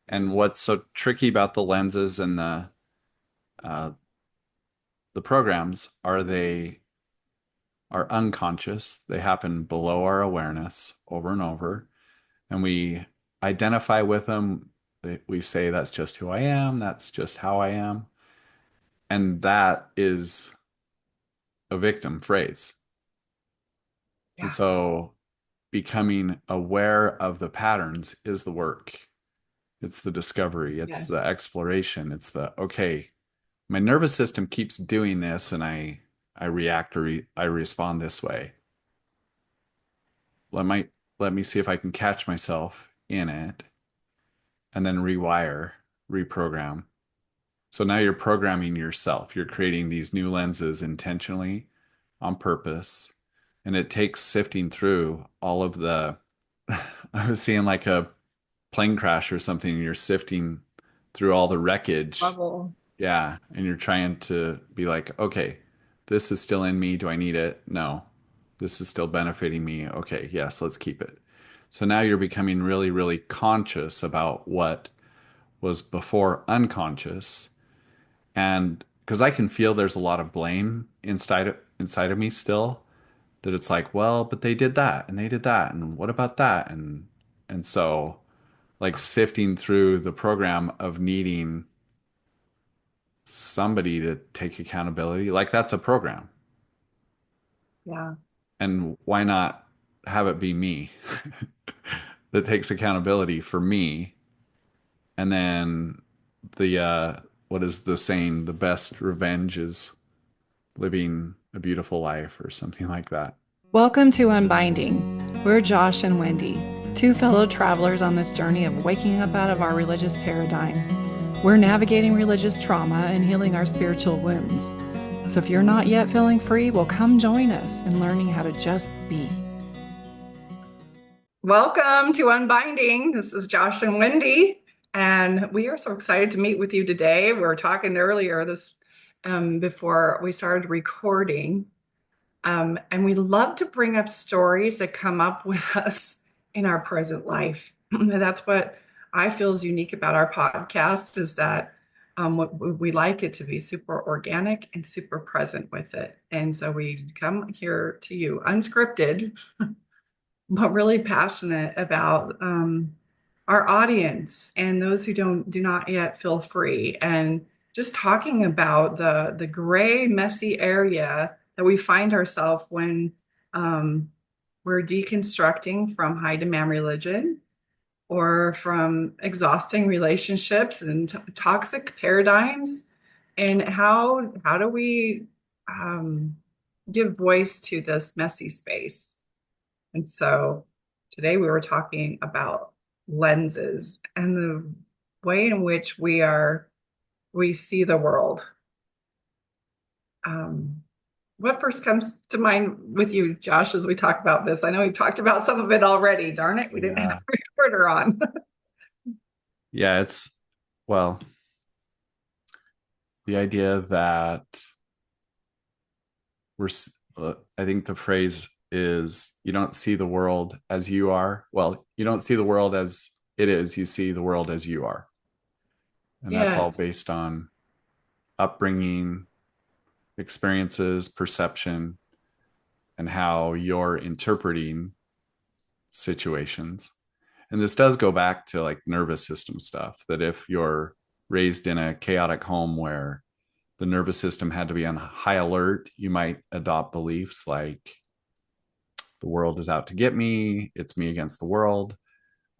And what's so tricky about the lenses and uh, the programs are they are unconscious. They happen below our awareness over and over, and we identify with them. We say that's just who I am. That's just how I am, and that is a victim phrase. And Yeah. so, becoming aware of the patterns is the work. It's the discovery. It's the Yes. exploration. It's the okay. My nervous system keeps doing this and I react or I respond this way. Let my let me see if I can catch myself in it and then rewire, reprogram. So now you're programming yourself. You're creating these new lenses intentionally on purpose. And it takes sifting through all of the I was seeing like a plane crash or something, and you're sifting through all the wreckage. Bubble. Yeah, and you're trying to be like, okay, this is still in me. Do I need it? No. This is still benefiting me. Okay, yes, let's keep it. So now you're becoming really, really conscious about what was before unconscious. And because I can feel there's a lot of blame inside of me still, that it's like, well, but they did that and they did that, and what about that? And so like sifting through the program of needing somebody to take accountability. Like that's a program. Yeah. And why not have it be me that takes accountability for me? And then what is the saying? The best revenge is living a beautiful life or something like that. Welcome to Unbinding. We're Josh and Wendy, two fellow travelers on this journey of waking up out of our religious paradigm. We're navigating religious trauma and healing our spiritual wounds. So if you're not yet feeling free, well, come join us in learning how to just be. Welcome to Unbinding. This is Josh and Wendy, and we are so excited to meet with you today. We were talking earlier this before we started recording, and we love to bring up stories that come up with us in our present life. That's what I feel is unique about our podcast is that we like it to be super organic and super present with it. And so we come here to you unscripted, but really passionate about our audience and those who do not yet feel free, and just talking about the gray, messy area that we find ourselves when um, we're deconstructing from high demand religion or from exhausting relationships and toxic paradigms, and how do we um, give voice to this messy space. And so today we were talking about lenses and the way in which we see the world. Um, what first comes to mind with you, Josh, as we talk about this? I know we've talked about some of it already. Darn it, we didn't have Yeah. a recorder on. Yeah, it's well, the idea that I think the phrase is you don't see the world as you are. Well, you don't see the world as it is, you see the world as you are. And that's all Yes. based on upbringing, experiences, perception, and how you're interpreting situations. And this does go back to like nervous system stuff that if you're raised in a chaotic home where the nervous system had to be on high alert, you might adopt beliefs like the world is out to get me, it's me against the world,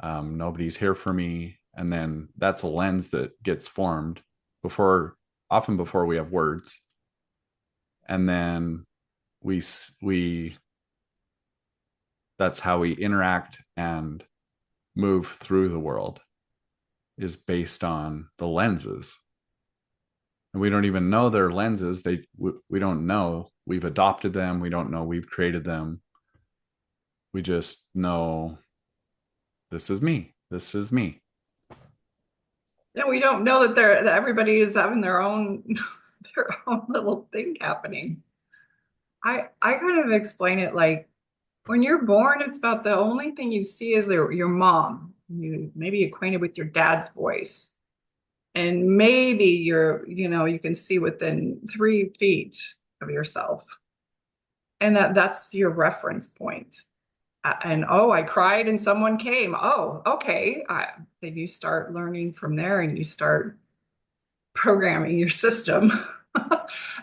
nobody's here for me. And then that's a lens that gets formed before, often before we have words. And then we that's how we interact and move through the world is based on the lenses, and we don't even know they're lenses. We don't know we've adopted them. We don't know we've created them. We just know this is me. This is me. And we don't know that everybody is having their own their own little thing happening. I kind of explain it like when you're born, it's about the only thing you see is your mom. you maybe acquainted with your dad's voice. And maybe you can see within 3 feet of yourself. And that's your reference point. And oh, I cried and someone came. Oh, okay. Then you start learning from there and you start programming your system.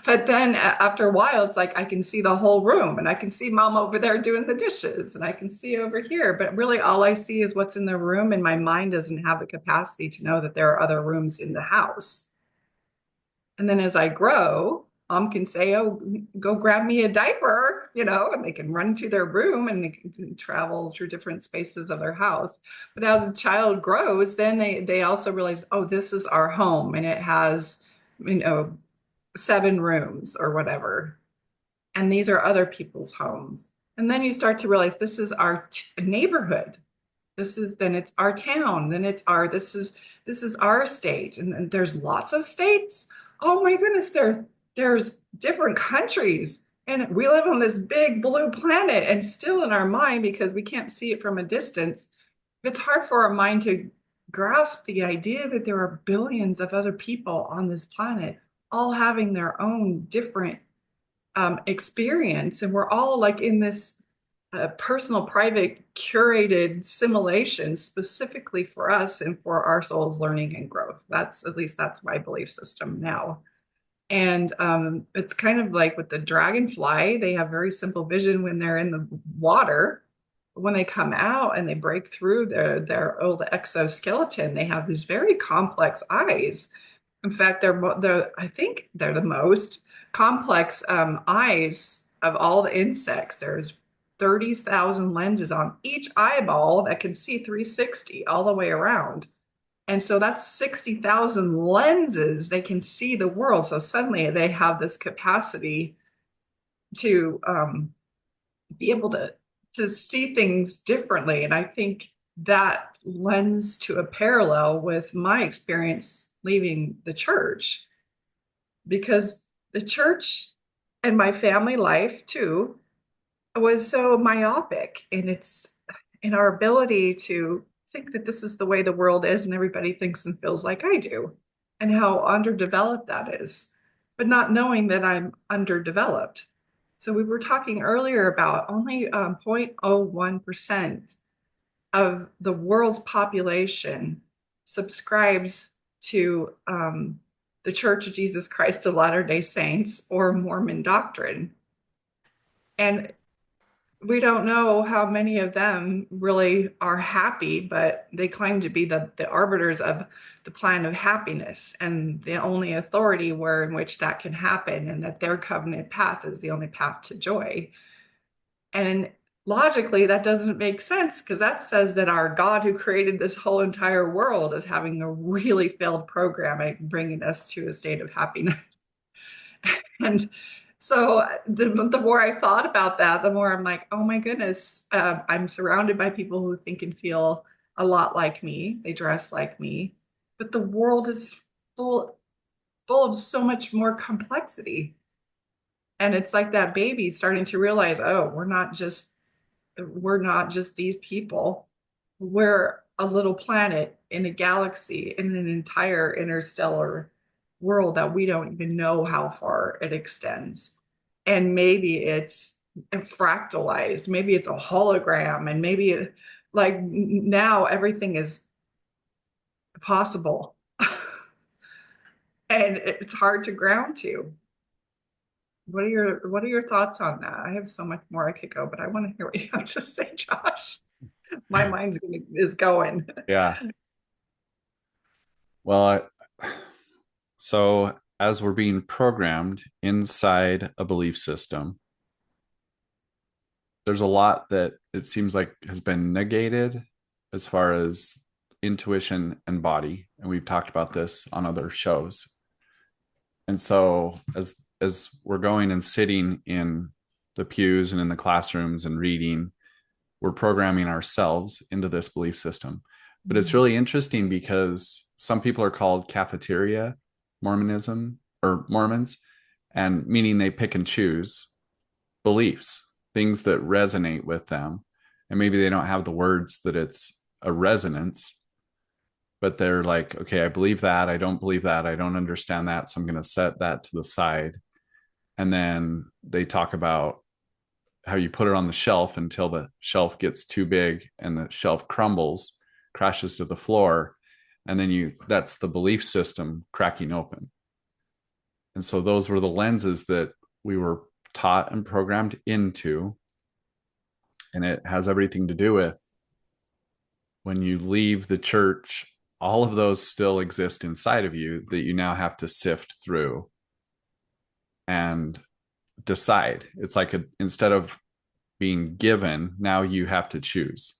But then after a while, it's like I can see the whole room and I can see mom over there doing the dishes and I can see over here. But really, all I see is what's in the room, and my mind doesn't have the capacity to know that there are other rooms in the house. And then as I grow, mom can say, oh, go grab me a diaper, and they can run to their room and they can travel through different spaces of their house. But as a child grows, then they also realize, oh, this is our home and it has, 7 rooms or whatever. And these are other people's homes. And then you start to realize this is our neighborhood. Then it's our town. Then this is our state. And there's lots of states. Oh my goodness, there's different countries. And we live on this big blue planet, and still in our mind, because we can't see it from a distance, it's hard for our mind to grasp the idea that there are billions of other people on this planet, all having their own different experience. And we're all like in this personal, private, curated simulation specifically for us and for our soul's learning and growth. At least that's my belief system now. And it's kind of like with the dragonfly, they have very simple vision when they're in the water. When they come out and they break through their old exoskeleton, they have these very complex eyes. In fact, I think they're the most complex eyes of all the insects. There's 30,000 lenses on each eyeball that can see 360 all the way around. And so that's 60,000 lenses. They can see the world. So suddenly they have this capacity to be able to see things differently. And I think that lends to a parallel with my experience leaving the church, because the church and my family life too was so myopic in our ability to think that this is the way the world is and everybody thinks and feels like I do, and how underdeveloped that is, but not knowing that I'm underdeveloped. So we were talking earlier about only 0.01% of the world's population subscribes to the Church of Jesus Christ of Latter-day Saints or Mormon doctrine. And we don't know how many of them really are happy, but they claim to be the arbiters of the plan of happiness and the only authority in which that can happen, and that their covenant path is the only path to joy. And logically, that doesn't make sense, because that says that our God who created this whole entire world is having a really failed program at bringing us to a state of happiness. And so the more I thought about that, the more I'm like, oh my goodness, I'm surrounded by people who think and feel a lot like me. They dress like me, but the world is full of so much more complexity. And it's like that baby starting to realize, oh, we're not just these people. We're a little planet in a galaxy, in an entire interstellar world that we don't even know how far it extends. And maybe it's fractalized, maybe it's a hologram, and like now everything is possible. And it's hard to ground to. What are your thoughts on that? I have so much more I could go, but I want to hear what you have to say, Josh. My is going. Yeah. Well, so as we're being programmed inside a belief system, there's a lot that it seems like has been negated as far as intuition and body. And we've talked about this on other shows. And so as we're going and sitting in the pews and in the classrooms and reading, we're programming ourselves into this belief system. But it's really interesting because some people are called cafeteria Mormonism or Mormons, and meaning they pick and choose beliefs, things that resonate with them. And maybe they don't have the words that it's a resonance, but they're like, okay, I believe that, I don't believe that, I don't understand that, so I'm going to set that to the side. And then they talk about how you put it on the shelf until the shelf gets too big and the shelf crumbles, crashes to the floor, and then that's the belief system cracking open. And so those were the lenses that we were taught and programmed into. And it has everything to do with when you leave the church, all of those still exist inside of you that you now have to sift through and decide. It's like instead of being given, now you have to choose.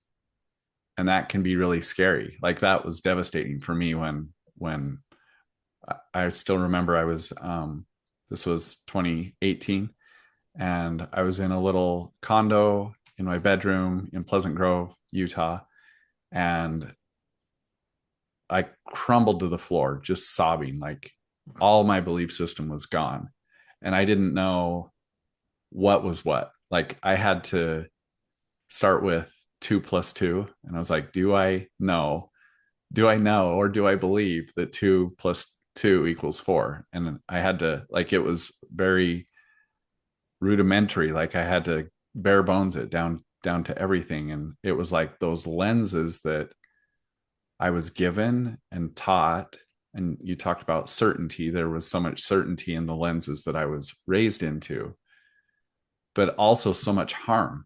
And that can be really scary. Like that was devastating for me when I still remember this was 2018, and I was in a little condo in my bedroom in Pleasant Grove, Utah, and I crumbled to the floor, just sobbing. Like all my belief system was gone. And I didn't know what was what. Like I had to start with 2 + 2. And I was like, do I know? Do I know or do I believe that 2 + 2 = 4? And I had to, like, it was very rudimentary. Like I had to bare bones it down to everything. And it was like those lenses that I was given and taught. And you talked about certainty. There was so much certainty in the lenses that I was raised into, but also so much harm.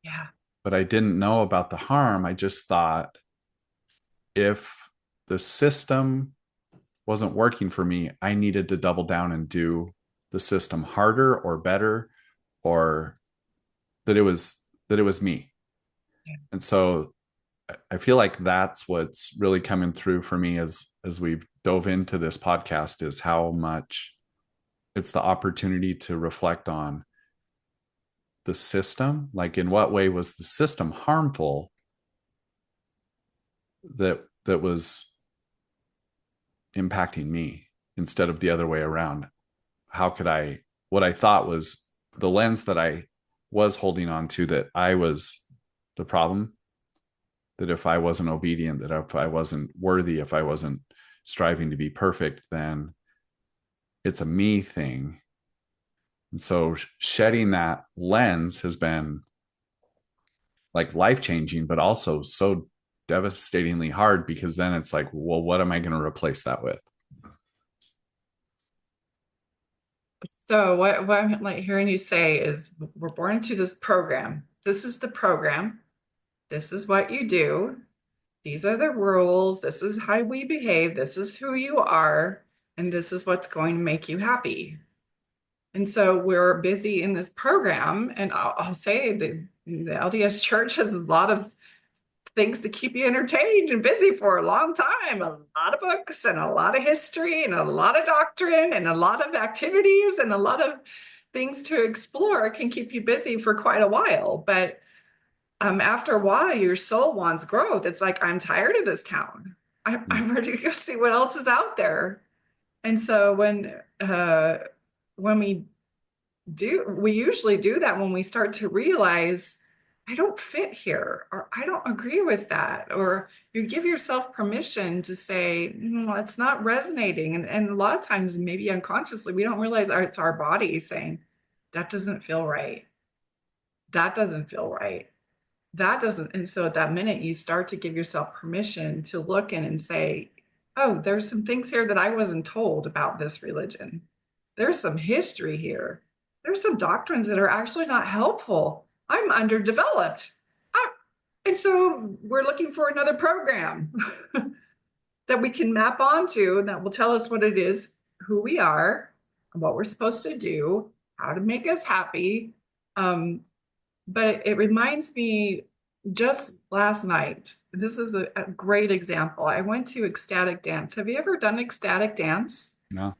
Yeah. But I didn't know about the harm. I just thought if the system wasn't working for me, I needed to double down and do the system harder or better, or that it was me. Yeah. And so I feel like that's what's really coming through for me as we've dove into this podcast, is how much it's the opportunity to reflect on the system. Like, in what way was the system harmful that was impacting me instead of the other way around? How could what I thought was the lens that I was holding on to, that I was the problem, that if I wasn't obedient, that if I wasn't worthy, if I wasn't striving to be perfect, then it's a me thing. And so shedding that lens has been like life changing, but also so devastatingly hard, because then it's like, well, what am I going to replace that with? So what I'm like hearing you say is we're born into this program. This is the program. This is what you do. These are the rules. This is how we behave. This is who you are. And this is what's going to make you happy. And so we're busy in this program. And I'll say the LDS Church has a lot of things to keep you entertained and busy for a long time. A lot of books and a lot of history and a lot of doctrine and a lot of activities and a lot of things to explore can keep you busy for quite a while. But after a while, your soul wants growth. It's like, I'm tired of this town. I'm ready to go see what else is out there. And so when we usually do that when we start to realize I don't fit here, or I don't agree with that, or you give yourself permission to say, it's not resonating. And a lot of times, maybe unconsciously, we don't realize it's our body saying, that doesn't feel right. That doesn't feel right. That doesn't. And so at that minute, you start to give yourself permission to look in and say, oh, there's some things here that I wasn't told about this religion. There's some history here. There's some doctrines that are actually not helpful. I'm underdeveloped. And so we're looking for another program that we can map onto, and that will tell us what it is, who we are, what we're supposed to do, how to make us happy. But it reminds me, just last night, this is a great example. I went to ecstatic dance. Have you ever done ecstatic dance? No.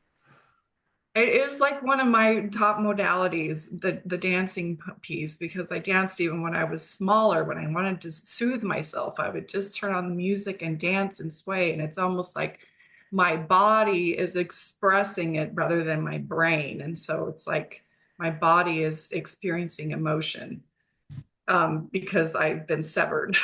It is like one of my top modalities, the dancing piece, because I danced even when I was smaller. When I wanted to soothe myself, I would just turn on the music and dance and sway. And it's almost like my body is expressing it rather than my brain. And so it's like my body is experiencing emotion because I've been severed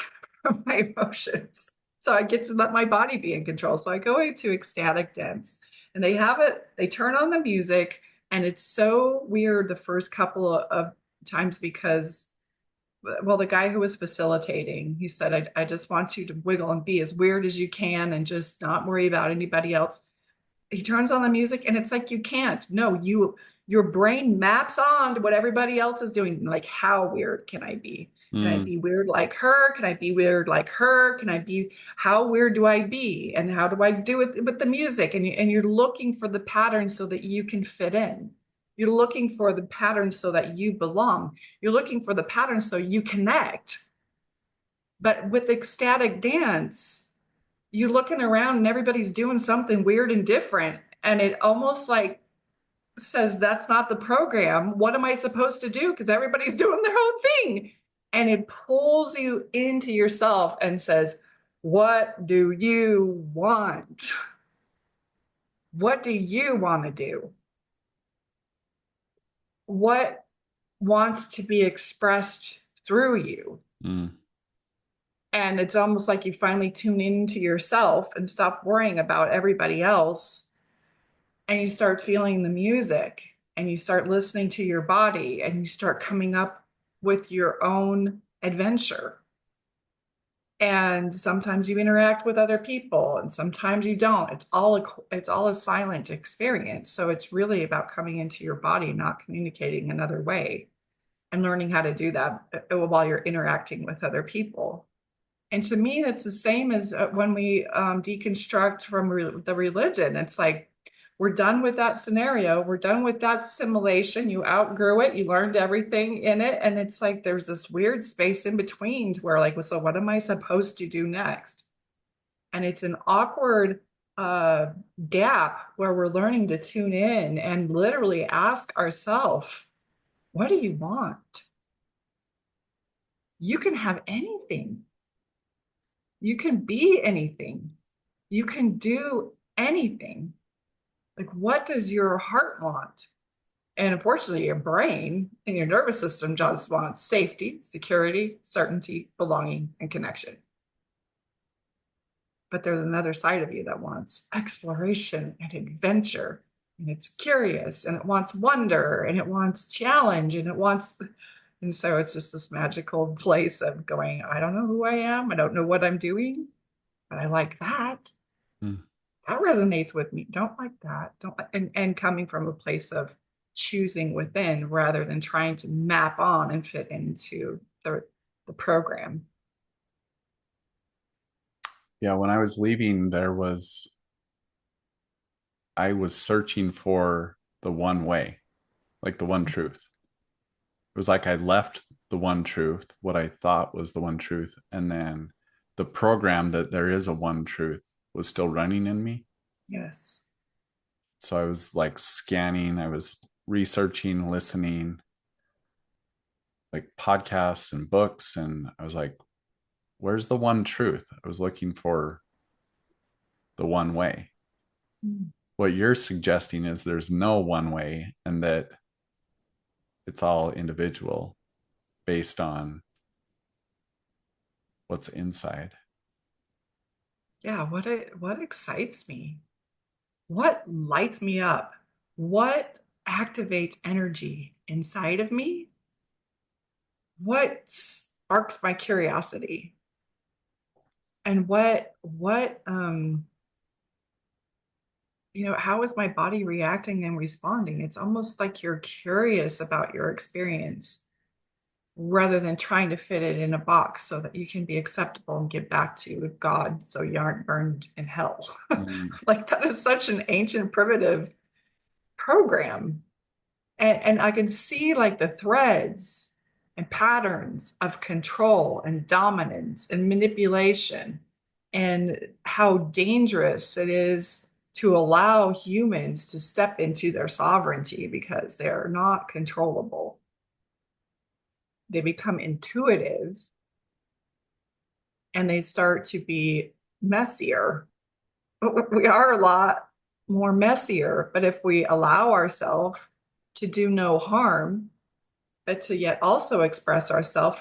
from my emotions. So I get to let my body be in control. So I go into ecstatic dance and they turn on the music, and it's so weird the first couple of times because, well, the guy who was facilitating, he said, I just want you to wiggle and be as weird as you can and just not worry about anybody else. He turns on the music and it's like you can't. No, your brain maps on to what everybody else is doing. Like, how weird can I be? Can I Mm, be weird like her? Can I be weird like her? Can I be, how weird do I be? And how do I do it with the music? And you're looking for the pattern so that you can fit in. You're looking for the pattern so that you belong. You're looking for the pattern so you connect. But with ecstatic dance, you're looking around and everybody's doing something weird and different. And it almost like says, that's not the program. What am I supposed to do? Because everybody's doing their own thing. And it pulls you into yourself and says, what do you want? What do you want to do? What wants to be expressed through you? mm, And it's almost like you finally tune into yourself and stop worrying about everybody else, and you start feeling the music and you start listening to your body and you start coming up with your own adventure. And sometimes you interact with other people and sometimes you don't. It's all a silent experience. So it's really about coming into your body, not communicating another way, and learning how to do that while you're interacting with other people. And to me, it's the same as when we deconstruct from the religion. It's like, we're done with that scenario. We're done with that simulation. You outgrew it. You learned everything in it. And it's like there's this weird space in between to where, like, well, so what am I supposed to do next? And it's an awkward uh, gap where we're learning to tune in and literally ask ourselves, what do you want? You can have anything. You can be anything. You can do anything. Like, what does your heart want? And unfortunately, your brain and your nervous system just wants safety, security, certainty, belonging, and connection. But there's another side of you that wants exploration and adventure. And it's curious and it wants wonder and it wants challenge and it wants, and so it's just this magical place of going, I don't know who I am. I don't know what I'm doing, but I like that. mm. That resonates with me. Don't like that. Don't like, and coming from a place of choosing within rather than trying to map on and fit into the program. Yeah, when I was leaving, I was searching for the one way, like the one truth. It was like I left the one truth, what I thought was the one truth, and then the program that there is a one truth was still running in me. Yes. So I was like scanning, I was researching, listening, like podcasts and books. And I was like, where's the one truth? I was looking for the one way. Mm. What you're suggesting is there's no one way and that it's all individual based on what's inside. Yeah. What excites me? What lights me up? What activates energy inside of me? What sparks my curiosity? And how is my body reacting and responding? It's almost like you're curious about your experience rather than trying to fit it in a box so that you can be acceptable and get back to God so you aren't burned in hell. Mm, Like, that is such an ancient, primitive program. And I can see like the threads and patterns of control and dominance and manipulation, and how dangerous it is to allow humans to step into their sovereignty because they're not controllable. They become intuitive and they start to be messier. We are a lot more messier, but if we allow ourselves to do no harm, but to yet also express ourselves,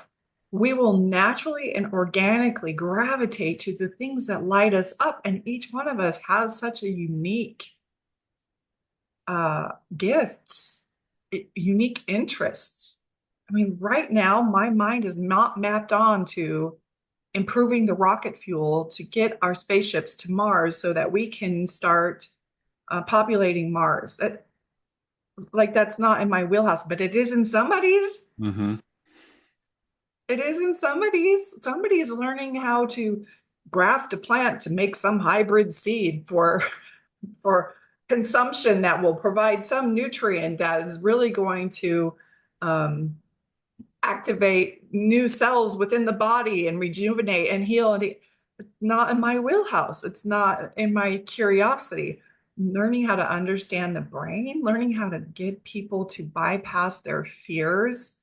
we will naturally and organically gravitate to the things that light us up. And each one of us has such a unique gifts, unique interests. I mean, right now, my mind is not mapped on to improving the rocket fuel to get our spaceships to Mars so that we can start populating Mars. That's not in my wheelhouse, but it is in somebody's. Mm-hmm. It is in somebody's. Somebody's learning how to graft a plant to make some hybrid seed for consumption that will provide some nutrient that is really going to um, activate new cells within the body and rejuvenate and heal. And not in my wheelhouse. It's not in my curiosity. Learning how to understand the brain, learning how to get people to bypass their fears,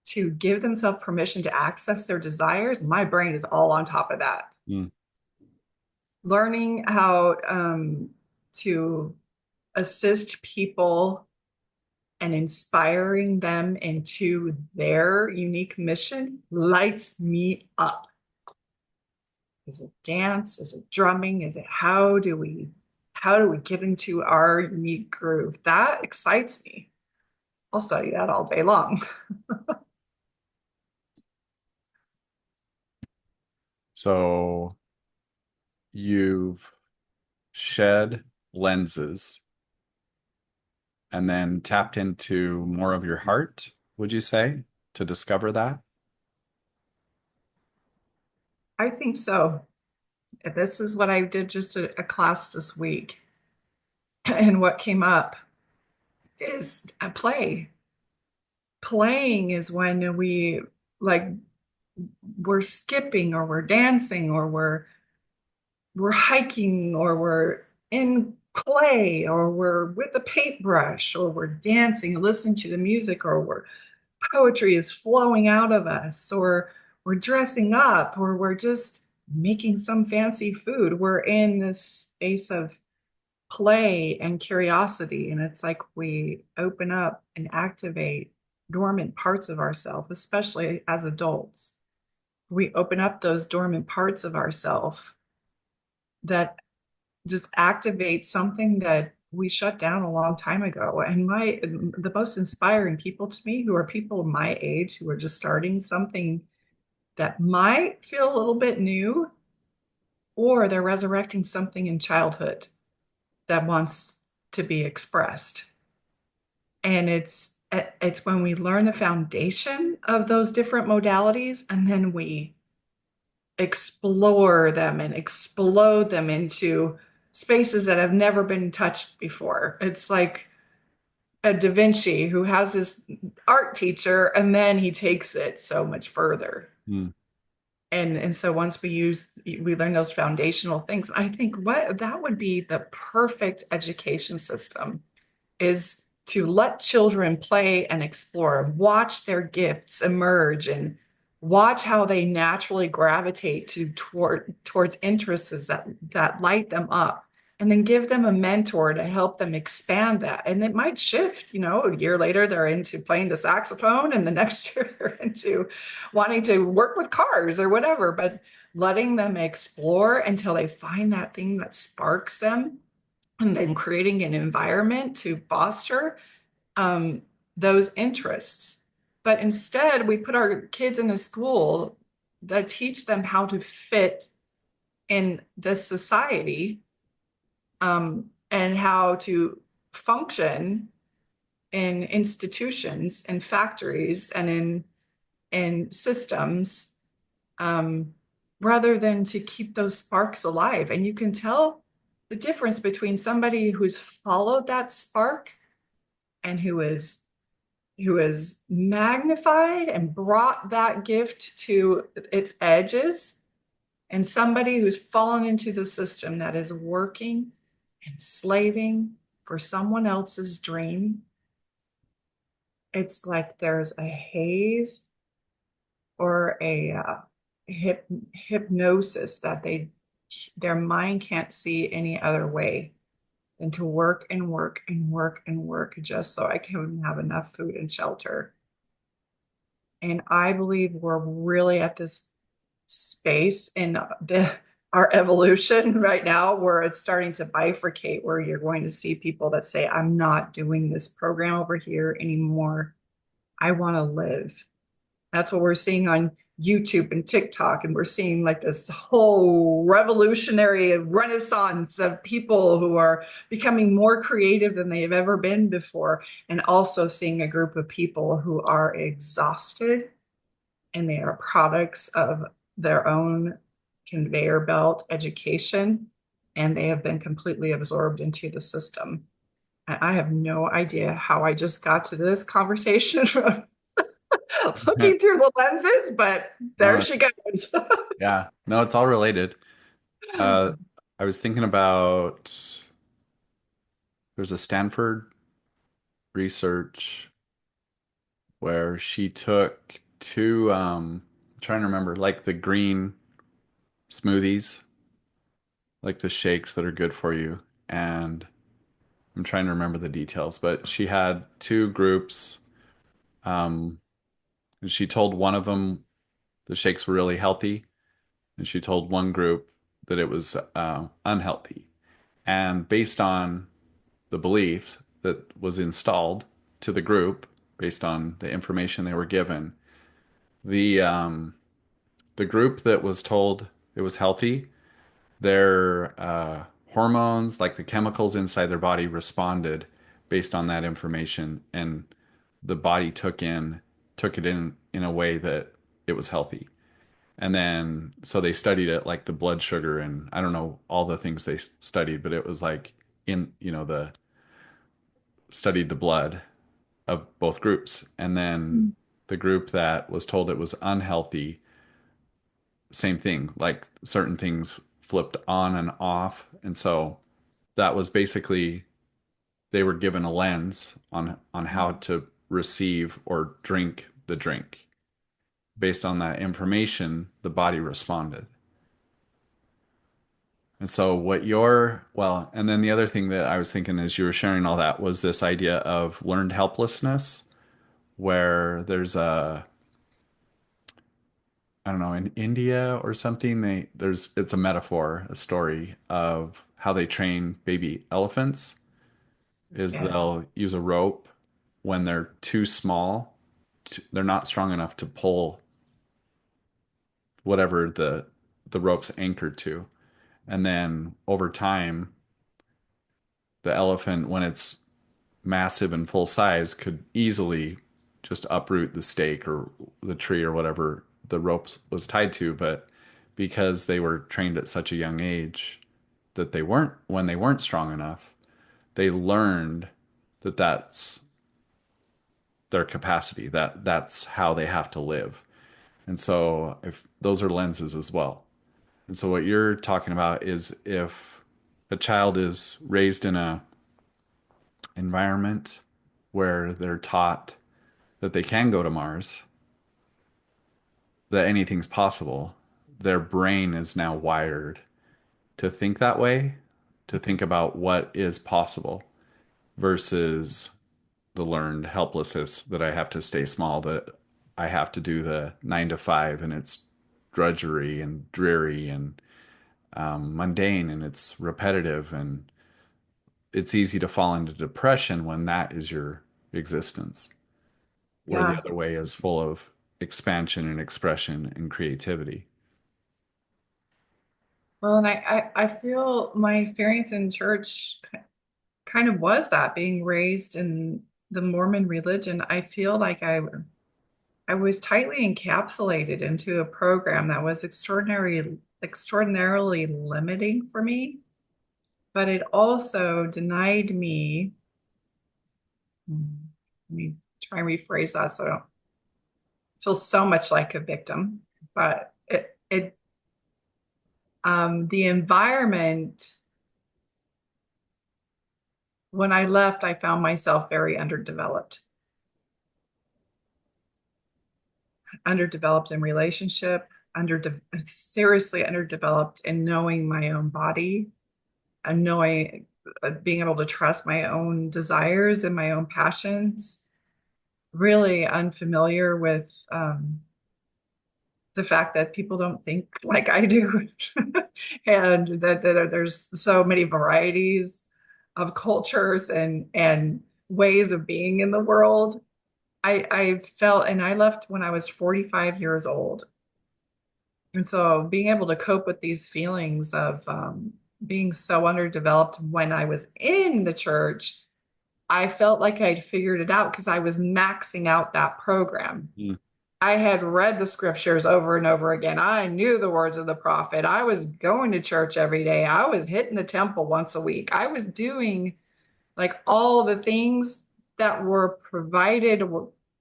to give themselves permission to access their desires. My brain is all on top of that. Mm. Learning how to assist people and inspiring them into their unique mission lights me up. Is it dance? Is it drumming? Is it how do we get into our unique groove? That excites me. I'll study that all day long. So you've shed lenses and then tapped into more of your heart, would you say, to discover that? I think so. This is what I did just a class this week. And what came up is a play. Playing is when like we're skipping or we're dancing or we're hiking or we're in clay or we're with a paintbrush or we're dancing, listening to the music, or poetry is flowing out of us, or we're dressing up, or we're just making some fancy food. We're in this space of play and curiosity. And it's like we open up and activate dormant parts of ourselves, especially as adults. We open up those dormant parts of ourselves that just activate something that we shut down a long time ago. And the most inspiring people to me, who are people my age who are just starting something that might feel a little bit new, or they're resurrecting something in childhood that wants to be expressed. And it's when we learn the foundation of those different modalities, and then we explore them and explode them into spaces that have never been touched before. It's like a Da Vinci who has this art teacher, and then he takes it so much further. Mm. And so once we learn those foundational things, I think what that would be the perfect education system, is to let children play and explore, watch their gifts emerge, and watch how they naturally gravitate towards interests that light them up, and then give them a mentor to help them expand that. And it might shift, a year later they're into playing the saxophone, and the next year they're into wanting to work with cars or whatever, but letting them explore until they find that thing that sparks them, and then creating an environment to foster um, those interests. But instead, we put our kids in a school that teach them how to fit in this society, and how to function in institutions and factories and in systems, um, rather than to keep those sparks alive. And you can tell the difference between somebody who's followed that spark and who is magnified and brought that gift to its edges, and somebody who's fallen into the system that is working and slaving for someone else's dream. It's like there's a haze or a hypnosis that their mind can't see any other way than to work and work and work and work just so I can have enough food and shelter. And I believe we're really at this space in our evolution right now where it's starting to bifurcate, where you're going to see people that say, I'm not doing this program over here anymore. I want to live. That's what we're seeing on YouTube and TikTok. And we're seeing like this whole revolutionary renaissance of people who are becoming more creative than they've ever been before. And also seeing a group of people who are exhausted and they are products of their own conveyor belt education. And they have been completely absorbed into the system. And I have no idea how I just got to this conversation from looking through the lenses, but there No, she goes. yeah, no, it's all related. Uh, I was thinking about there's a Stanford research where she took two, I'm trying to remember, like the green smoothies, like the shakes that are good for you. And I'm trying to remember the details, but she had two groups. Um, and she told one of them the shakes were really healthy, and she told one group that it was unhealthy. And based on the belief that was installed to the group, based on the information they were given, the um, the group that was told it was healthy, their hormones, like the chemicals inside their body, responded based on that information, and the body took it in a way that it was healthy. And then so they studied it like the blood sugar and I don't know all the things they studied, but it was like in the studied the blood of both groups. And then the group that was told it was unhealthy, same thing, like certain things flipped on and off. And so that was basically they were given a lens on how to receive or drink the drink. Based on that information, the body responded. And so what you're, well, and then the other thing that I was thinking as you were sharing all that was this idea of learned helplessness, where there's a, I don't know, in India or something, it's a metaphor, a story of how they train baby elephants is Yeah. they'll use a rope when they're too small, they're not strong enough to pull whatever the rope's anchored to. And then over time, the elephant, when it's massive and full size, could easily just uproot the stake or the tree or whatever the rope was tied to. But because they were trained at such a young age that when they weren't strong enough, they learned that that's their capacity, that's how they have to live. And so if those are lenses as well. And so what you're talking about is if a child is raised in a environment where they're taught that they can go to Mars, that anything's possible, their brain is now wired to think that way, to think about what is possible versus the learned helplessness that I have to stay small, that I have to do the 9 to 5 and it's drudgery and dreary and mundane and it's repetitive and it's easy to fall into depression when that is your existence, where the Yeah. other way is full of expansion and expression and creativity. Well, and I feel my experience in church kind of was that being raised in the Mormon religion. I feel like I was tightly encapsulated into a program that was extraordinarily limiting for me, but it also denied me. Let me try and rephrase that so I don't feel so much like a victim. But the environment, when I left, I found myself very underdeveloped in relationship, seriously underdeveloped in knowing my own body and knowing, being able to trust my own desires and my own passions. really unfamiliar with the fact that people don't think like I do, and that there's so many varieties of cultures and ways of being in the world. I felt, and I left when I was 45 years old. And so being able to cope with these feelings of being so underdeveloped when I was in the church, I felt like I'd figured it out because I was maxing out that program. Mm, I had read the scriptures over and over again. I knew the words of the prophet. I was going to church every day. I was hitting the temple once a week. I was doing like all the things that were provided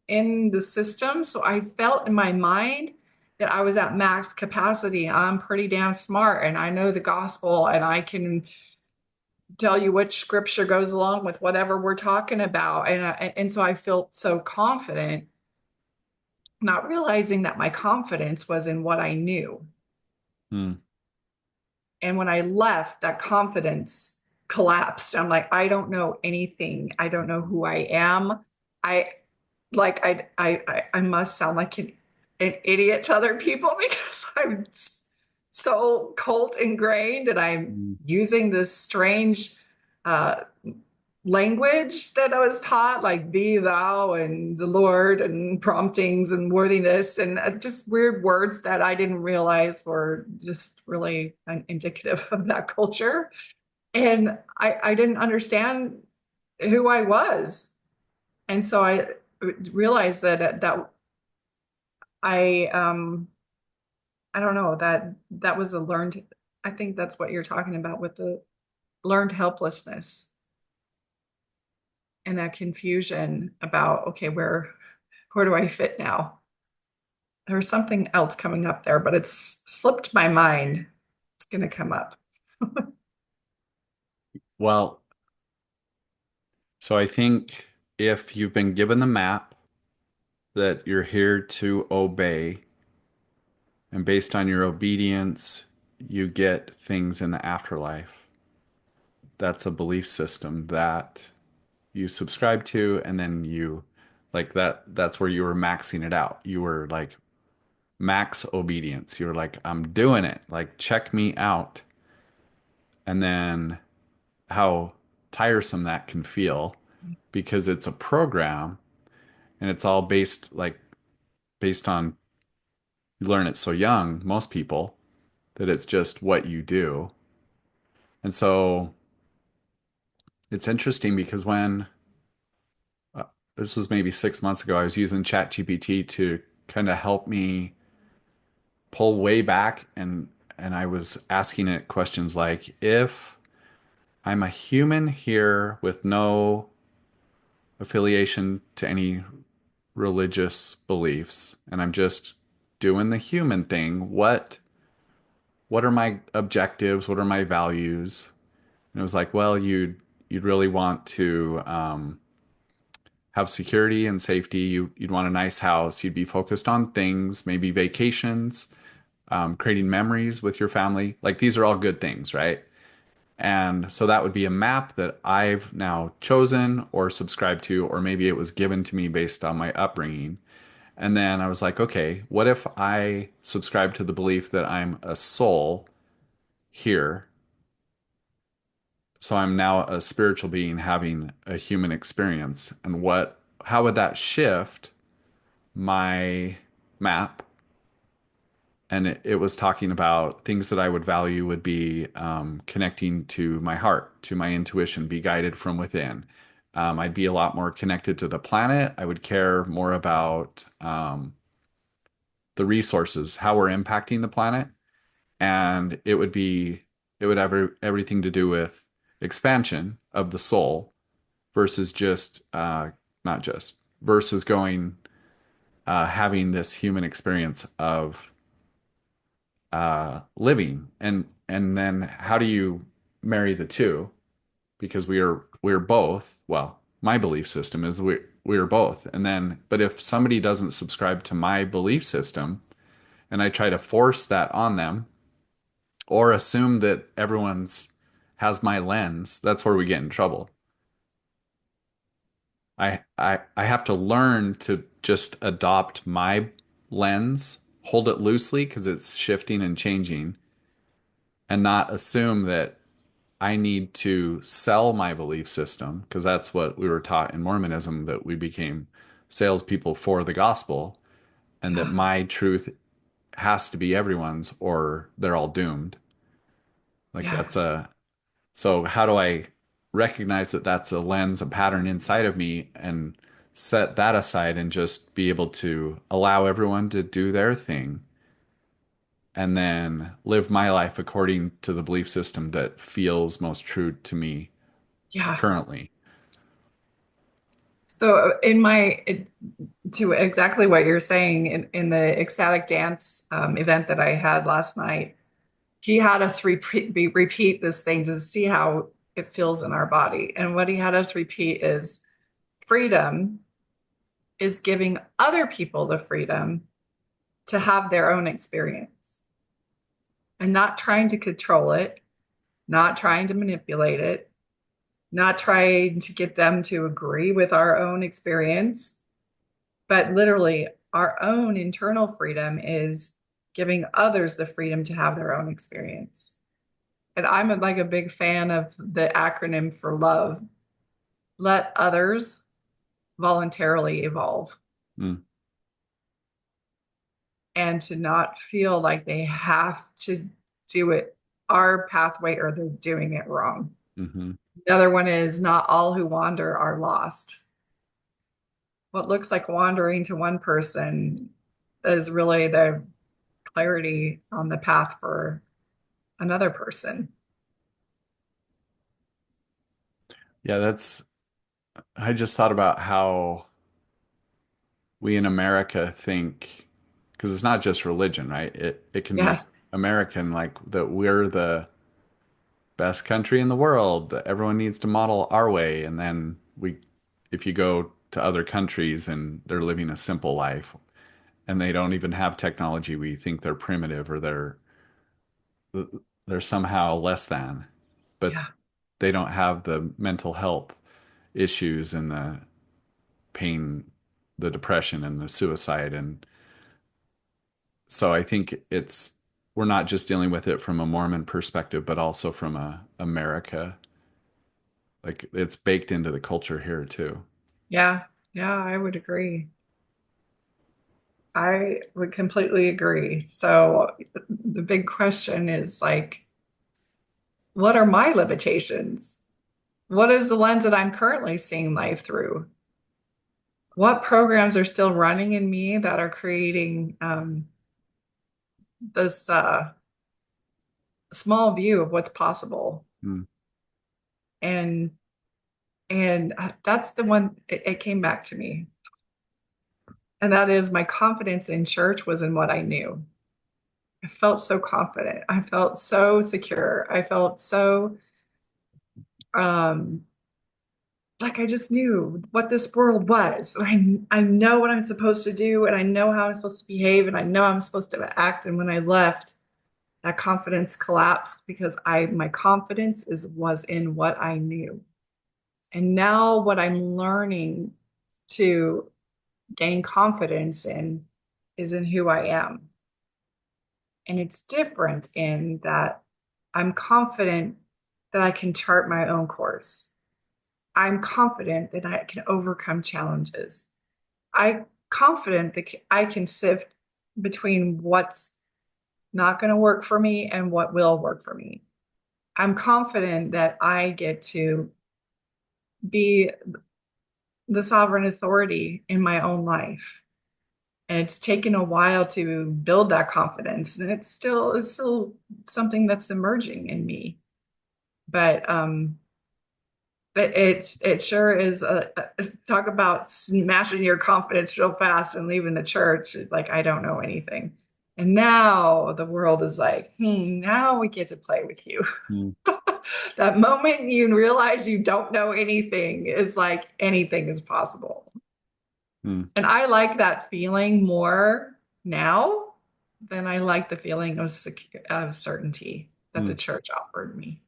in the system. So I felt in my mind that I was at max capacity. I'm pretty damn smart and I know the gospel and I can tell you which scripture goes along with whatever we're talking about. And so I felt so confident, not realizing that my confidence was in what I knew. mm, And when I left, that confidence collapsed. I'm like, I don't know anything. I don't know who I am. I like I must sound like an idiot to other people because I'm so cult ingrained and I'm mm, using this strange uh language that I was taught, like thee, thou, and the Lord, and promptings and worthiness, and just weird words that I didn't realize were just really indicative of that culture. And I didn't understand who I was. And so I realized that I I don't know that that was a learned. I think that's what you're talking about with the learned helplessness and that confusion about okay, where do I fit now? There's something else coming up there, but it's slipped my mind. It's going to come up. well, so I think if you've been given the map that you're here to obey, and based on your obedience, you get things in the afterlife. That's a belief system that you subscribe to, and then you like that's where you were maxing it out. You were like max obedience. You were like, I'm doing it. Like, check me out. And then how tiresome that can feel because it's a program and it's all based on you learn it so young, most people, that it's just what you do. And so it's interesting because when uh, this was maybe 6 months ago, I was using ChatGPT to kind of help me pull way back and I was asking it questions like if I'm a human here with no affiliation to any religious beliefs and I'm just doing the human thing, what are my objectives? What are my values? And it was like, well, you'd really want to have security and safety. You'd want a nice house. You'd be focused on things, maybe vacations, creating memories with your family. Like these are all good things, right? And so that would be a map that I've now chosen or subscribed to, or maybe it was given to me based on my upbringing. And then I was like, okay, what if I subscribe to the belief that I'm a soul here? So I'm now a spiritual being having a human experience. And how would that shift my map? And it was talking about things that I would value would be connecting to my heart, to my intuition, be guided from within. I'd be a lot more connected to the planet. I would care more about the resources, how we're impacting the planet, and it would have everything to do with expansion of the soul versus just not just versus going having this human experience of living and then how do you marry the two because we're both well my belief system is we're both and then but if somebody doesn't subscribe to my belief system and I try to force that on them or assume that everyone's has my lens, that's where we get in trouble. I have to learn to just adopt my lens, hold it loosely because it's shifting and changing, and not assume that I need to sell my belief system because that's what we were taught in Mormonism, that we became salespeople for the gospel, and that Yeah. my truth has to be everyone's or they're all doomed. Like Yeah. that's a so how do I recognize that that's a lens, a pattern inside of me and set that aside and just be able to allow everyone to do their thing and then live my life according to the belief system that feels most true to me Yeah. currently. So to exactly what you're saying in the ecstatic dance event that I had last night, he had us repeat this thing to see how it feels in our body. And what he had us repeat is freedom is giving other people the freedom to have their own experience and not trying to control it, not trying to manipulate it, not trying to get them to agree with our own experience, but literally our own internal freedom is giving others the freedom to have their own experience. And I'm like a big fan of the acronym for love. Let others voluntarily evolve Mm, and to not feel like they have to do it our pathway or they're doing it wrong. hmm. The other one is not all who wander are lost. What looks like wandering to one person is really the clarity on the path for another person. Yeah, I just thought about how we in America think, because it's not just religion, right? It can be Yeah, American, like that we're the best country in the world, that everyone needs to model our way. And then if you go to other countries and they're living a simple life and they don't even have technology, we think they're primitive or they're somehow less than, but yeah, they don't have the mental health issues and the pain, the depression and the suicide. And so I think we're not just dealing with it from a Mormon perspective, but also from a America. Like it's baked into the culture here too. yeah, yeah, I would agree. I would completely agree. So the big question is like, what are my limitations? What is the lens that I'm currently seeing life through? What programs are still running in me that are creating this small view of what's possible? Mm, And that's the one it came back to me. And that is my confidence in church was in what I knew. I felt so confident. I felt so secure. I felt so um like I just knew what this world was. I know what I'm supposed to do and I know how I'm supposed to behave and I know I'm supposed to act. And when I left, that confidence collapsed because I my confidence is was in what I knew. And now what I'm learning to gain confidence in is in who I am. And it's different in that I'm confident that I can chart my own course. I'm confident that I can overcome challenges. I'm confident that I can sift between what's not going to work for me and what will work for me. I'm confident that I get to be the sovereign authority in my own life. And it's taken a while to build that confidence. And it's still something that's emerging in me. But it sure is talk about smashing your confidence real fast and leaving the church. It's like I don't know anything. And now the world is like, now we get to play with you. mm, That moment you realize you don't know anything is like anything is possible. mm, And I like that feeling more now than I like the feeling of certainty that the mm. church offered me.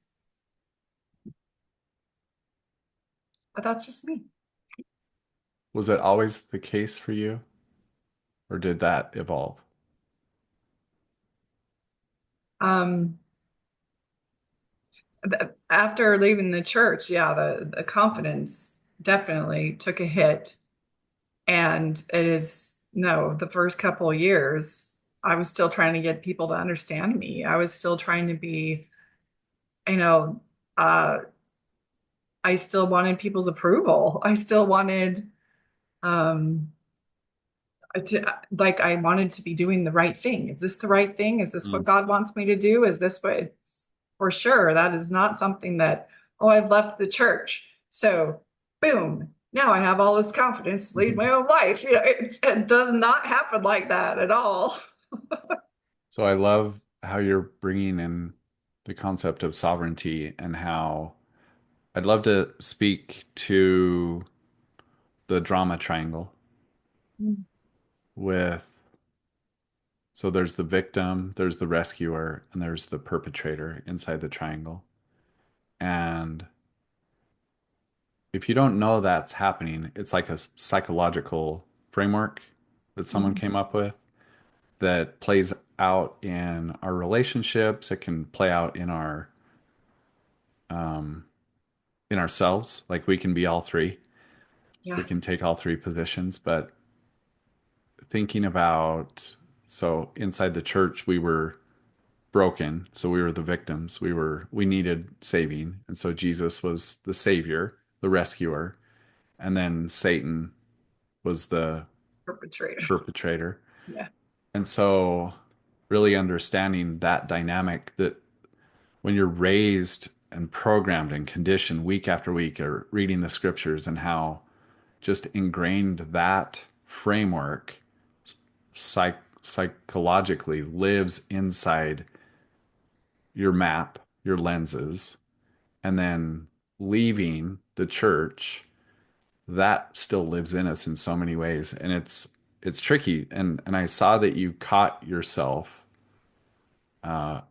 But that's just me. Was it always the case for you, or did that evolve? Um, After leaving the church, yeah, the confidence definitely took a hit. And it is, no, the first couple of years, I was still trying to get people to understand me. I was still trying to be, you know, uh, I still wanted people's approval. I still wanted, um, like, I wanted to be doing the right thing. Is this the right thing? Is this what Mm. God wants me to do? Is this what it's for sure? That is not something that, oh, I've left the church. So, boom, now I have all this confidence to lead my own life. It does not happen like that at all. So I love how you're bringing in the concept of sovereignty and how I'd love to speak to the drama triangle with, so there's the victim, there's the rescuer, and there's the perpetrator inside the triangle. And if you don't know that's happening, it's like a psychological framework that someone came up with that plays out in our relationships. It can play out um, in ourselves. Like we can be all three. We Yeah, can take all three positions. But thinking about, so inside the church, we were broken, so we were the victims. We needed saving, and so Jesus was the savior, the rescuer, and then Satan was the perpetrator. perpetrator. Yeah. And so really understanding that dynamic, that when you're raised and programmed and conditioned week after week or reading the scriptures, and how just ingrained that framework psychologically lives inside your map, your lenses, and then leaving the church, that still lives in us in so many ways. And it's tricky. And I saw that you caught yourself uh,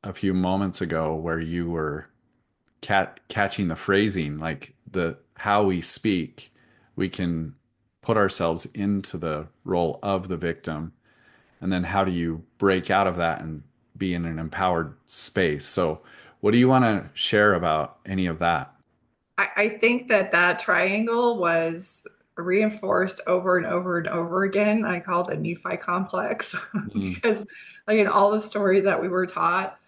a few moments ago where you were catching the phrasing, like the how we speak, we can put ourselves into the role of the victim, and then how do you break out of that and be in an empowered space? So what do you want to share about any of that? I think that triangle was reinforced over and over and over again. I call it the Nephi complex Mm, because, like, in all the stories that we were taught,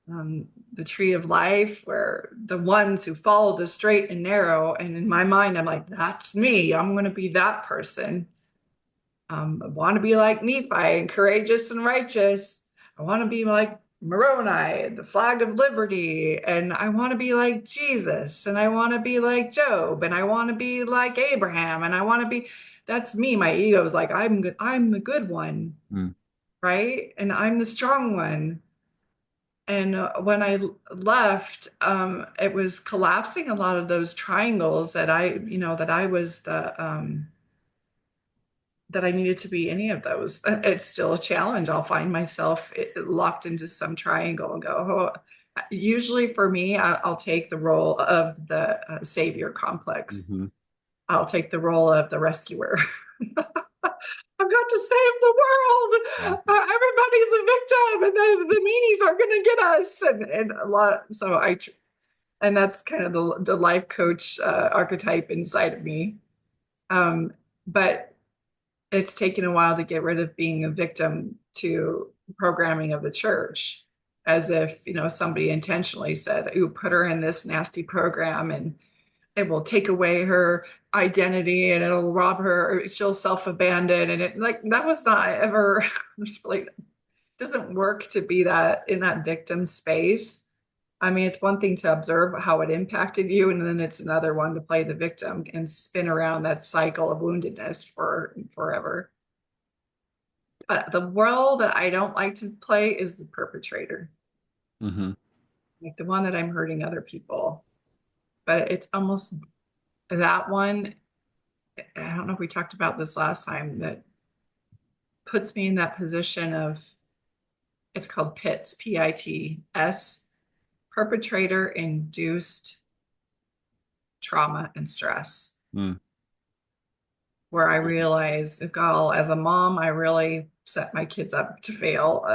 the tree of life, where the ones who follow the straight and narrow, and in my mind, I'm like, that's me. I'm going to be that person. I want to be like Nephi and courageous and righteous. I want to be like Moroni, the flag of liberty. And I want to be like Jesus. And I want to be like Job. And I want to be like Abraham. And I want to be, that's me. My ego is like, I'm good. I'm the good one. mm, Right. And I'm the strong one. And when I left, it was collapsing a lot of those triangles that that I was that I needed to be any of those. It's still a challenge. I'll find myself locked into some triangle and go, oh. Usually for me, I'll take the role of the savior complex. mhm. I'll take the role of the rescuer. I've got to save the world. Yeah. Everybody's a victim, and the meanies are going to get us. And a lot. So and that's kind of the life coach archetype inside of me. But it's taken a while to get rid of being a victim to programming of the church, as if somebody intentionally said, "Ooh, put her in this nasty program and it will take away her identity and it'll rob her, or she'll self-abandon." And it, like, that was not ever just really doesn't work to be that in that victim space. I mean, it's one thing to observe how it impacted you, and then it's another one to play the victim and spin around that cycle of woundedness for forever. But the role that I don't like to play is the perpetrator, Mhm. like the one that I'm hurting other people. But it's almost that one. I don't know if we talked about this last time, that puts me in that position of, it's called PITS, PITS, perpetrator induced trauma and stress. Mm. where I realized, God, as a mom, I really set my kids up to fail.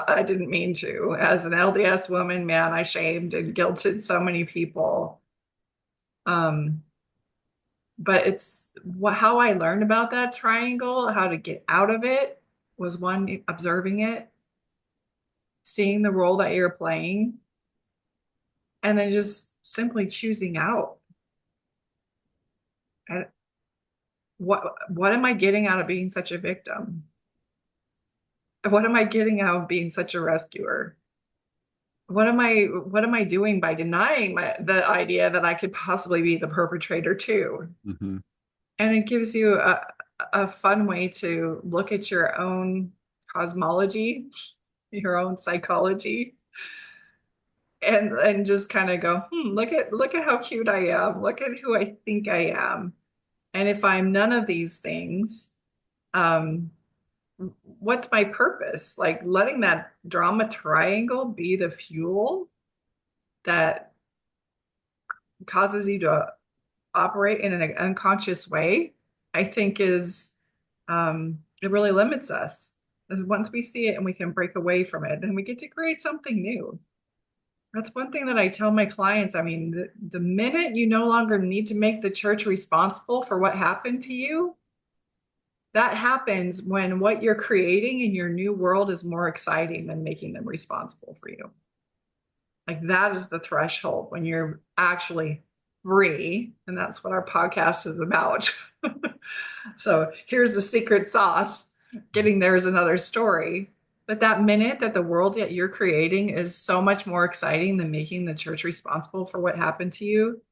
I didn't mean to. As an LDS woman, man, I shamed and guilted so many people. Um, but it's how I learned about that triangle, how to get out of it was one, observing it, seeing the role that you're playing, and then just simply choosing out. And what am I getting out of being such a victim? What am I getting out of being such a rescuer? What am I doing by denying the idea that I could possibly be the perpetrator too? Mm-hmm. And it gives you a fun way to look at your own cosmology, your own psychology, and just kind of go, look at how cute I am. Look at who I think I am. And if I'm none of these things, um, what's my purpose? Like letting that drama triangle be the fuel that causes you to operate in an unconscious way, I think it really limits us. Once we see it and we can break away from it, then we get to create something new. That's one thing that I tell my clients. I mean, the minute you no longer need to make the church responsible for what happened to you, that happens when what you're creating in your new world is more exciting than making them responsible for you. Like that is the threshold when you're actually free. And that's what our podcast is about. So here's the secret sauce. Getting there is another story. But that minute that the world that you're creating is so much more exciting than making the church responsible for what happened to you,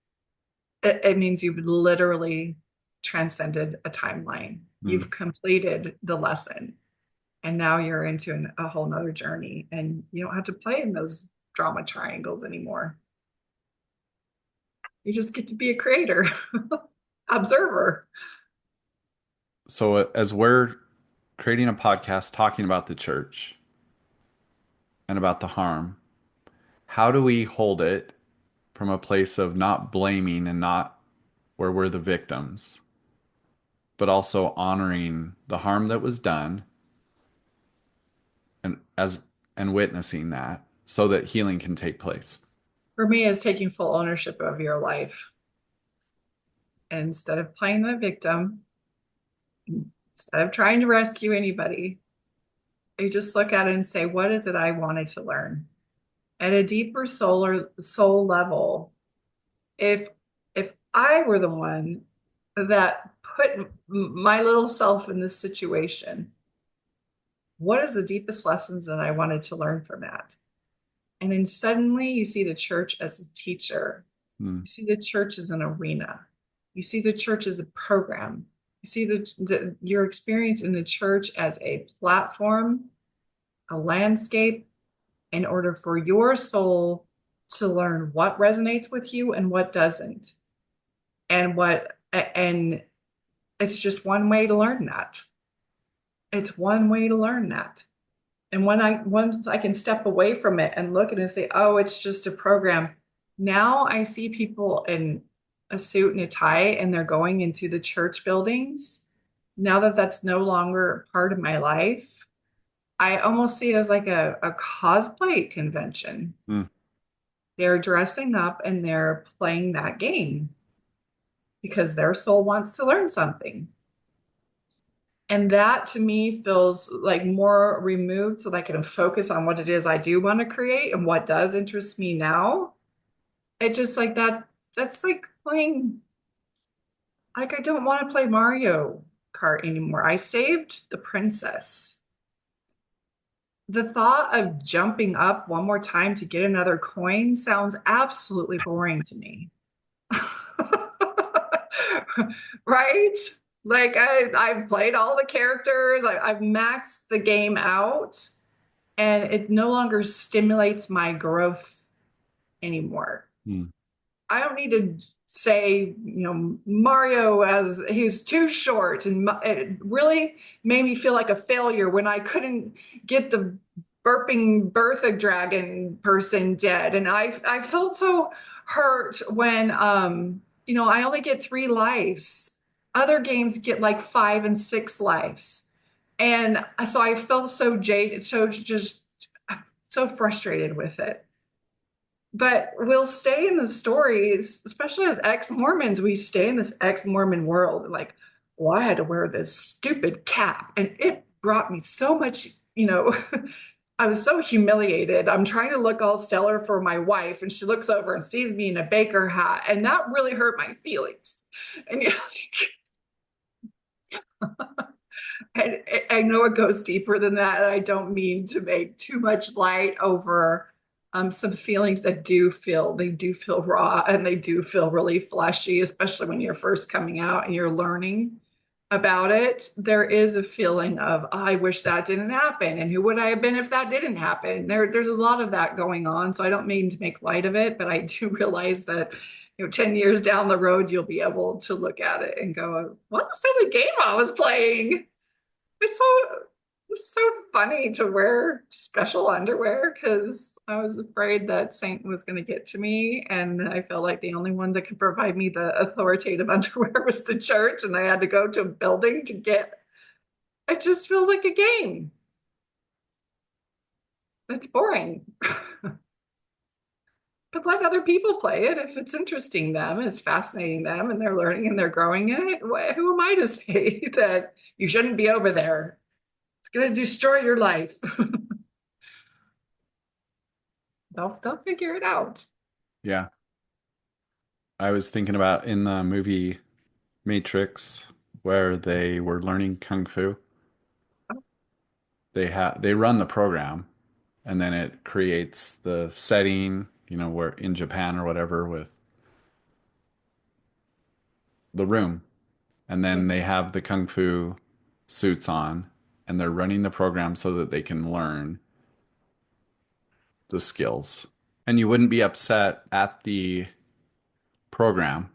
it means you've literally transcended a timeline. You've completed the lesson. And now you're into a whole nother journey. And you don't have to play in those drama triangles anymore. You just get to be a creator, observer. So, as we're creating a podcast talking about the church and about the harm, how do we hold it from a place of not blaming and not where we're the victims, but also honoring the harm that was done and witnessing that so that healing can take place? For me, is taking full ownership of your life. And instead of playing the victim, instead of trying to rescue anybody, you just look at it and say, what is it I wanted to learn? At a deeper soul level, if I were the one that put my little self in this situation, what is the deepest lessons that I wanted to learn from that? And then suddenly you see the church as a teacher. You see the church as an arena. You see the church as a program. You see your experience in the church as a platform, a landscape, in order for your soul to learn what resonates with you and what doesn't. And it's just one way to learn that. It's one way to learn that. And once I can step away from it and look at it and say, oh, it's just a program. Now I see people in a suit and a tie and they're going into the church buildings. Now that that's no longer part of my life, I almost see it as like a cosplay convention. They're dressing up and they're playing that game because their soul wants to learn something. And that to me feels like more removed so that I can focus on what it is I do want to create and what does interest me now. It just like that's like playing, like I don't want to play Mario Kart anymore. I saved the princess. The thought of jumping up one more time to get another coin sounds absolutely boring to me. Right? Like I've played all the characters, I've maxed the game out, and it no longer stimulates my growth anymore. I don't need to say, Mario as he's too short, and it really made me feel like a failure when I couldn't get the burping Bertha dragon person dead, and I felt so hurt when I only get 3 lives. Other games get like 5 and 6 lives. And so I felt so jaded, so just so frustrated with it. But we'll stay in the stories, especially as ex-Mormons, we stay in this ex-Mormon world. Like, well, I had to wear this stupid cap, and it brought me so much, I was so humiliated. I'm trying to look all stellar for my wife, and she looks over and sees me in a baker hat, and that really hurt my feelings. And I know it goes deeper than that. And I don't mean to make too much light over some feelings that they do feel raw and they do feel really fleshy, especially when you're first coming out and you're learning about it. There is a feeling of, oh, I wish that didn't happen. And who would I have been if that didn't happen? There's a lot of that going on. So I don't mean to make light of it, but I do realize that 10 years down the road, you'll be able to look at it and go, what a silly game I was playing. It's so it's so funny to wear special underwear because I was afraid that Saint was going to get to me, and I felt like the only one that could provide me the authoritative underwear was the church, and I had to go to a building to get. It just feels like a game. It's boring. But let other people play it if it's interesting them and it's fascinating them and they're learning and they're growing in it. Who am I to say that you shouldn't be over there? It's going to destroy your life. They'll figure it out. Yeah. I was thinking about in the movie Matrix where they were learning kung fu. They run the program and then it creates the setting, where in Japan or whatever with the room. And Yeah. then they have the kung fu suits on and they're running the program so that they can learn the skills. And you wouldn't be upset at the program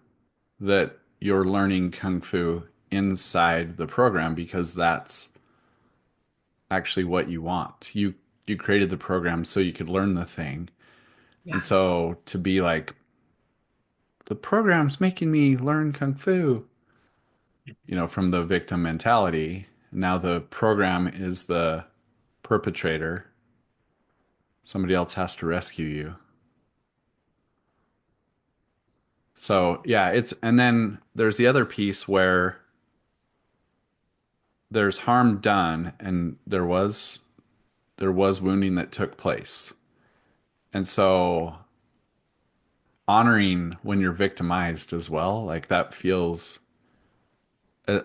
that you're learning kung fu inside the program because that's actually what you want. You created the program so you could learn the thing. And Yeah. so to be like the program's making me learn kung fu, from the victim mentality. Now the program is the perpetrator. Somebody else has to rescue you. So, yeah, and then there's the other piece where there's harm done and there was wounding that took place. And so honoring when you're victimized as well, like that feels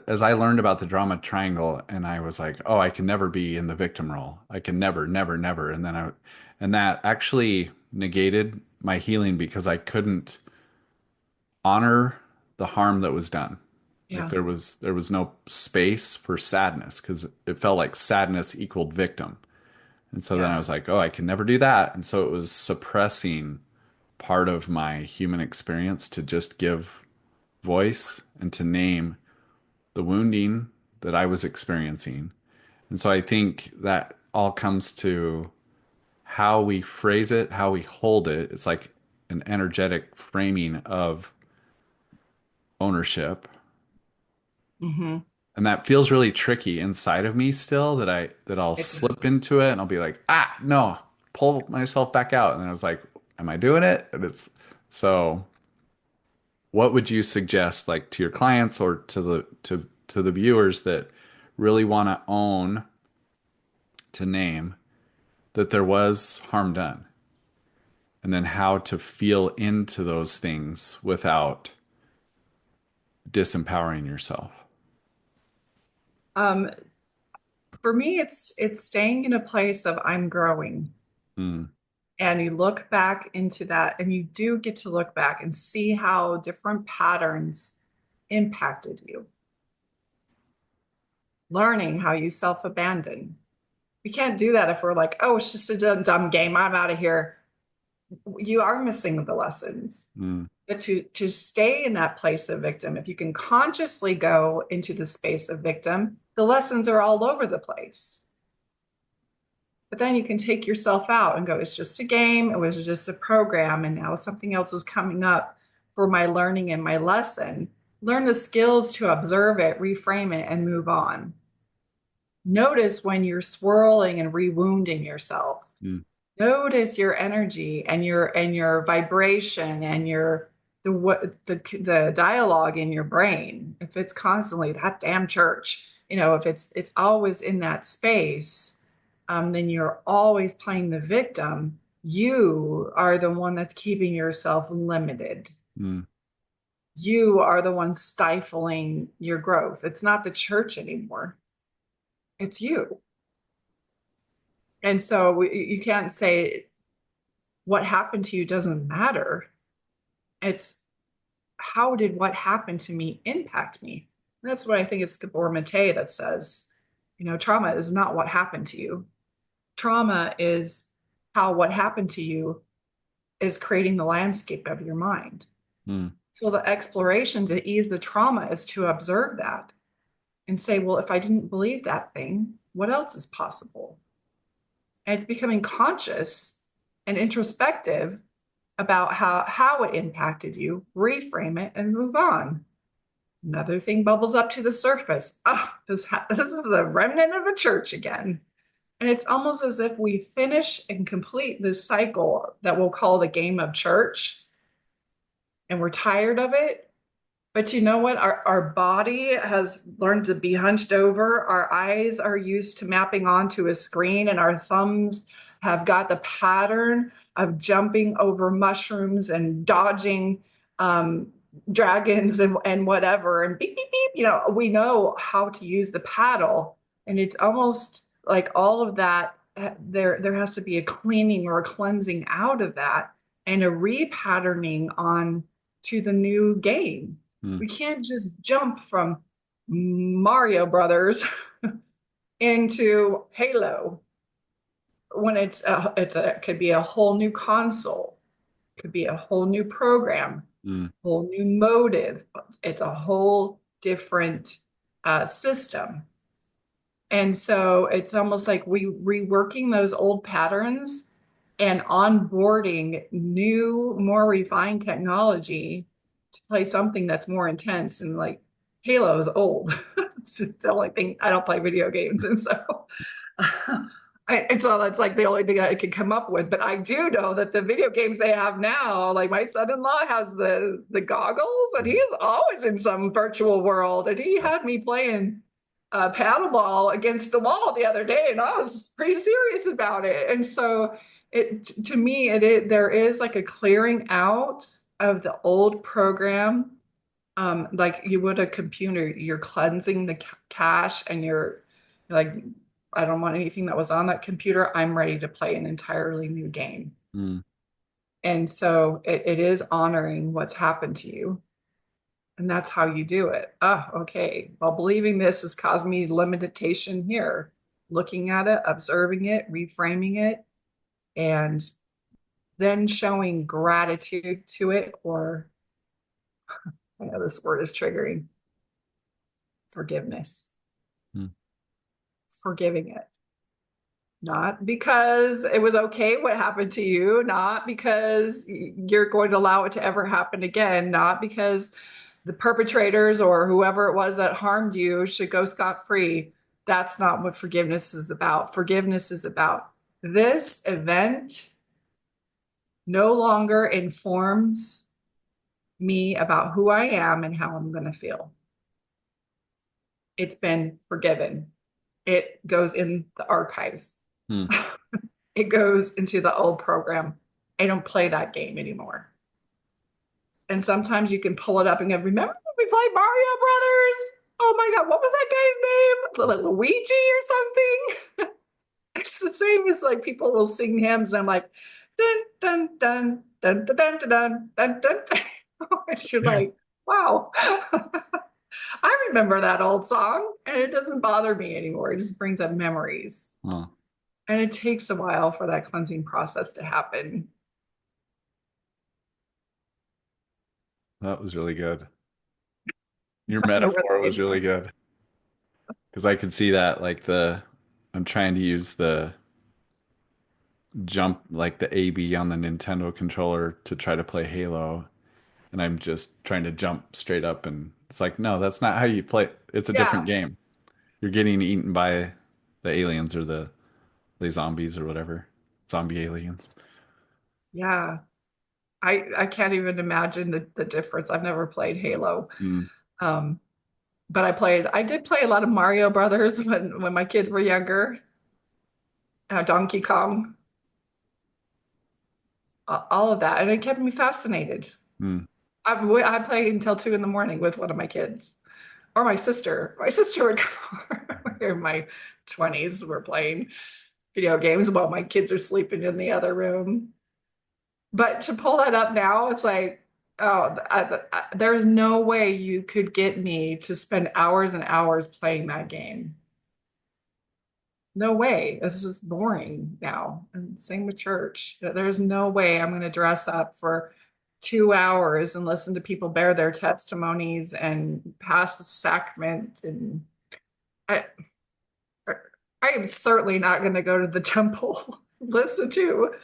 as I learned about the drama triangle and I was like, oh, I can never be in the victim role. I can never, never, never. And that actually negated my healing because I couldn't honor the harm that was done. Like Yeah. there was no space for sadness because it felt like sadness equaled victim. And so then I Yes. was like, oh, I can never do that. And so it was suppressing part of my human experience to just give voice and to name the wounding that I was experiencing. And so I think that all comes to how we phrase it, how we hold it. It's like an energetic framing of ownership. Hmm. And that feels really tricky inside of me still that I'll It, slip into it and I'll be like, ah, no, pull myself back out. And then I was like, am I doing it? And it's so what would you suggest like to your clients or to the viewers that really want to own to name that there was harm done and then how to feel into those things without disempowering yourself. um, for me, it's staying in a place of I'm growing. Mm, And you look back into that, and you do get to look back and see how different patterns impacted you, learning how you self-abandon. We can't do that if we're like, oh, it's just a dumb game. I'm out of here. You are missing the lessons. mm, But to stay in that place of victim, if you can consciously go into the space of victim, the lessons are all over the place. But then you can take yourself out and go, it's just a game, it was just a program, and now something else is coming up for my learning and my lesson. learn the skills to observe it, reframe it, and move on. Notice when you're swirling and rewounding yourself. Mm, Notice your energy and your vibration and your the dialogue in your brain. If it's constantly that damn church, if it's always in that space, then you're always playing the victim. You are the one that's keeping yourself limited. mm, You are the one stifling your growth. It's not the church anymore. It's you. And so you can't say what happened to you doesn't matter. It's how did what happened to me impact me? And that's what I think it's Gabor Mate that says, trauma is not what happened to you. Trauma is how what happened to you is creating the landscape of your mind. mm, So the exploration to ease the trauma is to observe that and say, well, if I didn't believe that thing, what else is possible? And it's becoming conscious and introspective about how it impacted you, reframe it, and move on. Another thing bubbles up to the surface. This is the remnant of a church again. And it's almost as if we finish and complete this cycle that we'll call the game of church, and we're tired of it. But you know what? Our body has learned to be hunched over. Our eyes are used to mapping onto a screen, and our thumbs have got the pattern of jumping over mushrooms and dodging um, dragons and whatever. And beep, beep, beep. We know how to use the paddle. And it's almost like all of that, there has to be a cleaning or a cleansing out of that and a repatterning on to the new game. mm, We can't just jump from Mario Brothers into Halo when it could be a whole new console, could be a whole new program, mm, whole new motive. It's a whole different system. And so it's almost like we reworking those old patterns and onboarding new, more refined technology to play something that's more intense. And like Halo is old. It's just the only thing. I don't play video games. And so that's like the only thing I could come up with. But I do know that the video games they have now, like my son-in-law has the goggles and he is always in some virtual world. And he had me playing paddleball against the wall the other day, and I was pretty serious about it. And so to me, there is like a clearing out of the old program, like you would a computer. You're cleansing the cache, and you're like, I don't want anything that was on that computer. I'm ready to play an entirely new game. mm, And so it is honoring what's happened to you. And that's how you do it. Oh, okay. Well, believing this has caused me limitation here. Looking at it, observing it, reframing it, and then showing gratitude to it, or I know this word is triggering, forgiveness, mm, forgiving it. Not because it was okay what happened to you, not because you're going to allow it to ever happen again, not because the perpetrators or whoever it was that harmed you should go scot-free. That's not what forgiveness is about. Forgiveness is about this event no longer informs me about who I am and how I'm going to feel. It's been forgiven. It goes in the archives. mm. It goes into the old program. I don't play that game anymore. And sometimes you can pull it up and go, remember when we played Mario Brothers? Oh my God, what was that guy's name? Luigi or something? It's the same as like people will sing hymns and I'm like, dun dun dun dun dun dun dun dun dun dun. And you're like, wow. I remember that old song and it doesn't bother me anymore. It just brings up memories. Oh, And it takes a while for that cleansing process to happen. that was really good. Your I metaphor was really really good because I could see that I'm trying to use the jump like the AB on the Nintendo controller to try to play Halo, and I'm just trying to jump straight up and It's like, no, that's not how you play. It's a different Yeah, game. You're getting eaten by the aliens or the zombies or whatever. Zombie aliens. yeah. I can't even imagine the difference. I've never played Halo. Mm, Um, but I did play a lot of Mario Brothers when my kids were younger. Donkey Kong, all of that, and it kept me fascinated. mm. I played until 2 in the morning with one of my kids or my sister. My sister would come over. We're in my 20s. We're playing video games while my kids are sleeping in the other room. But to pull that up now, it's like, oh, there's no way you could get me to spend hours and hours playing that game. No way. It's just boring now. And same with church. There's no way I'm going to dress up for 2 hours and listen to people bear their testimonies and pass the sacrament. And I, I am certainly not going to go to the temple, listen to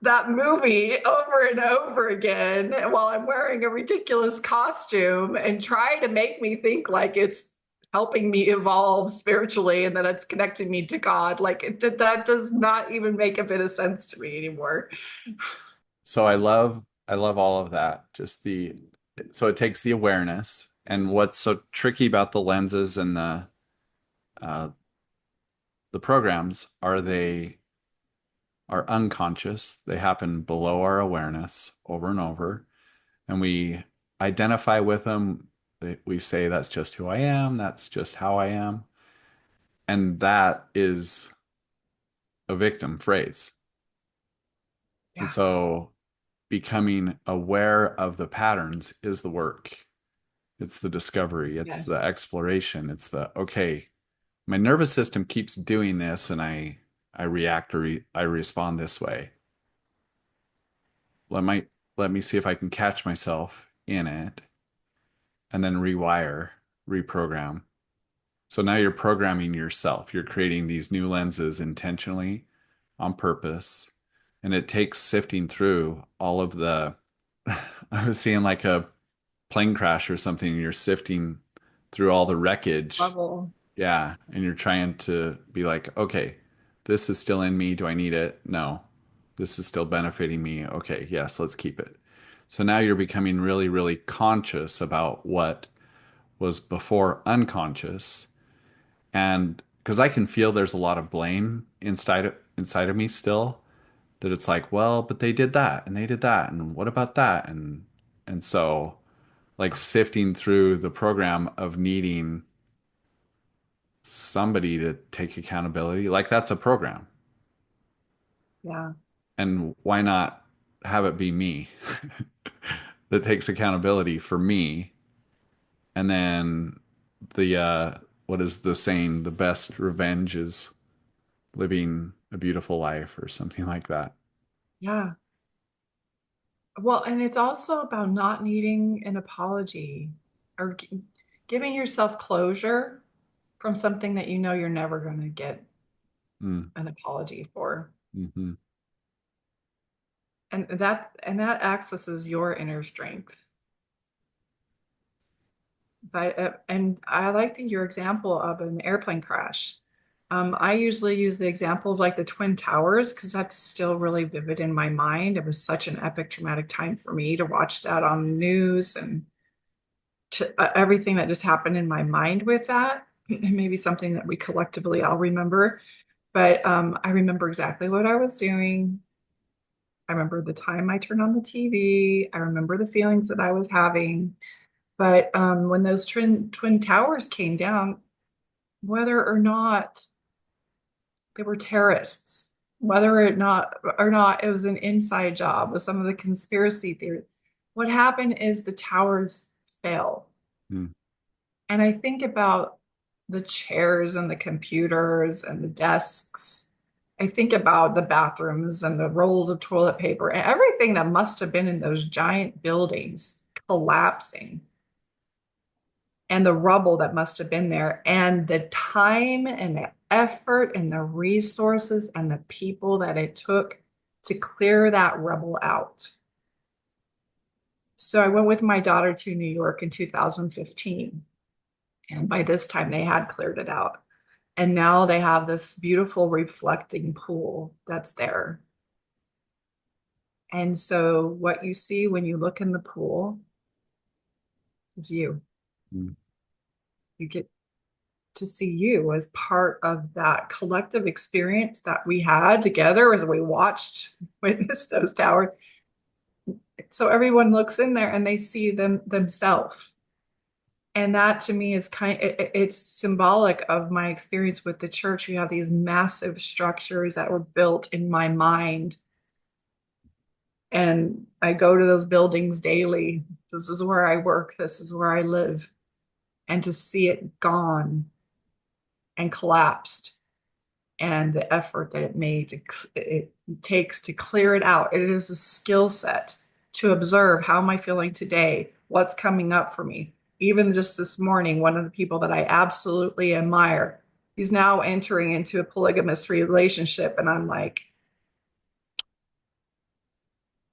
that movie over and over again while I'm wearing a ridiculous costume and try to make me think like it's helping me evolve spiritually and that it's connecting me to God. Like that does not even make a bit of sense to me anymore. So I love all of that. So it takes the awareness. And what's so tricky about the lenses and uh, the programs are they are unconscious. They happen below our awareness over and over. And we identify with them. We say, that's just who I am. That's just how I am. And that is a victim phrase. And Yeah. so becoming aware of the patterns is the work. It's the discovery, it's the Yes. exploration, it's the, okay, my nervous system keeps doing this and I react or I respond this way. Let my let me see if I can catch myself in it and then rewire, reprogram. So now you're programming yourself. You're creating these new lenses intentionally on purpose. And it takes sifting through all of the I was seeing like a plane crash or something, and you're sifting through all the wreckage. Level. Yeah. And you're trying to be like, okay, this is still in me. Do I need it? No. This is still benefiting me. Okay, yes, let's keep it. So now you're becoming really, really conscious about what was before unconscious. And because I can feel there's a lot of blame inside of me still, that it's like, well, but they did that and they did that and what about that? And so like sifting through the program of needing somebody to take accountability, like that's a program. Yeah. And why not have it be me that takes accountability for me? And then what is the saying? The best revenge is living a beautiful life or something like that. Yeah. Well, and it's also about not needing an apology or giving yourself closure from something that you know you're never going to get Mm, an apology for. hmm And that accesses your inner strength. But and I like your example of an airplane crash. I usually use the example of like the Twin Towers because that's still really vivid in my mind. It was such an epic, traumatic time for me to watch that on the news and everything that just happened in my mind with that. Maybe something that we collectively all remember. But I remember exactly what I was doing. I remember the time I turned on the TV. I remember the feelings that I was having. But when those twin towers came down, whether or not they were terrorists, whether or not it was an inside job with some of the conspiracy theories, what happened is the towers fell. mm, And I think about the chairs and the computers and the desks. I think about the bathrooms and the rolls of toilet paper and everything that must have been in those giant buildings collapsing and the rubble that must have been there and the time and the effort and the resources and the people that it took to clear that rubble out. So I went with my daughter to New York in 2015. And by this time, they had cleared it out. And now they have this beautiful reflecting pool that's there. And so what you see when you look in the pool is you. Mm. You get to see you as part of that collective experience that we had together as we watched, witnessed those towers. So everyone looks in there and they see themselves. And that to me is it's symbolic of my experience with the church. You have these massive structures that were built in my mind. And I go to those buildings daily. This is where I work. This is where I live. And to see it gone and collapsed and the effort that it takes to clear it out. It is a skill set to observe, how am I feeling today? What's coming up for me? Even just this morning, one of the people that I absolutely admire, he's now entering into a polygamous relationship. And I'm like,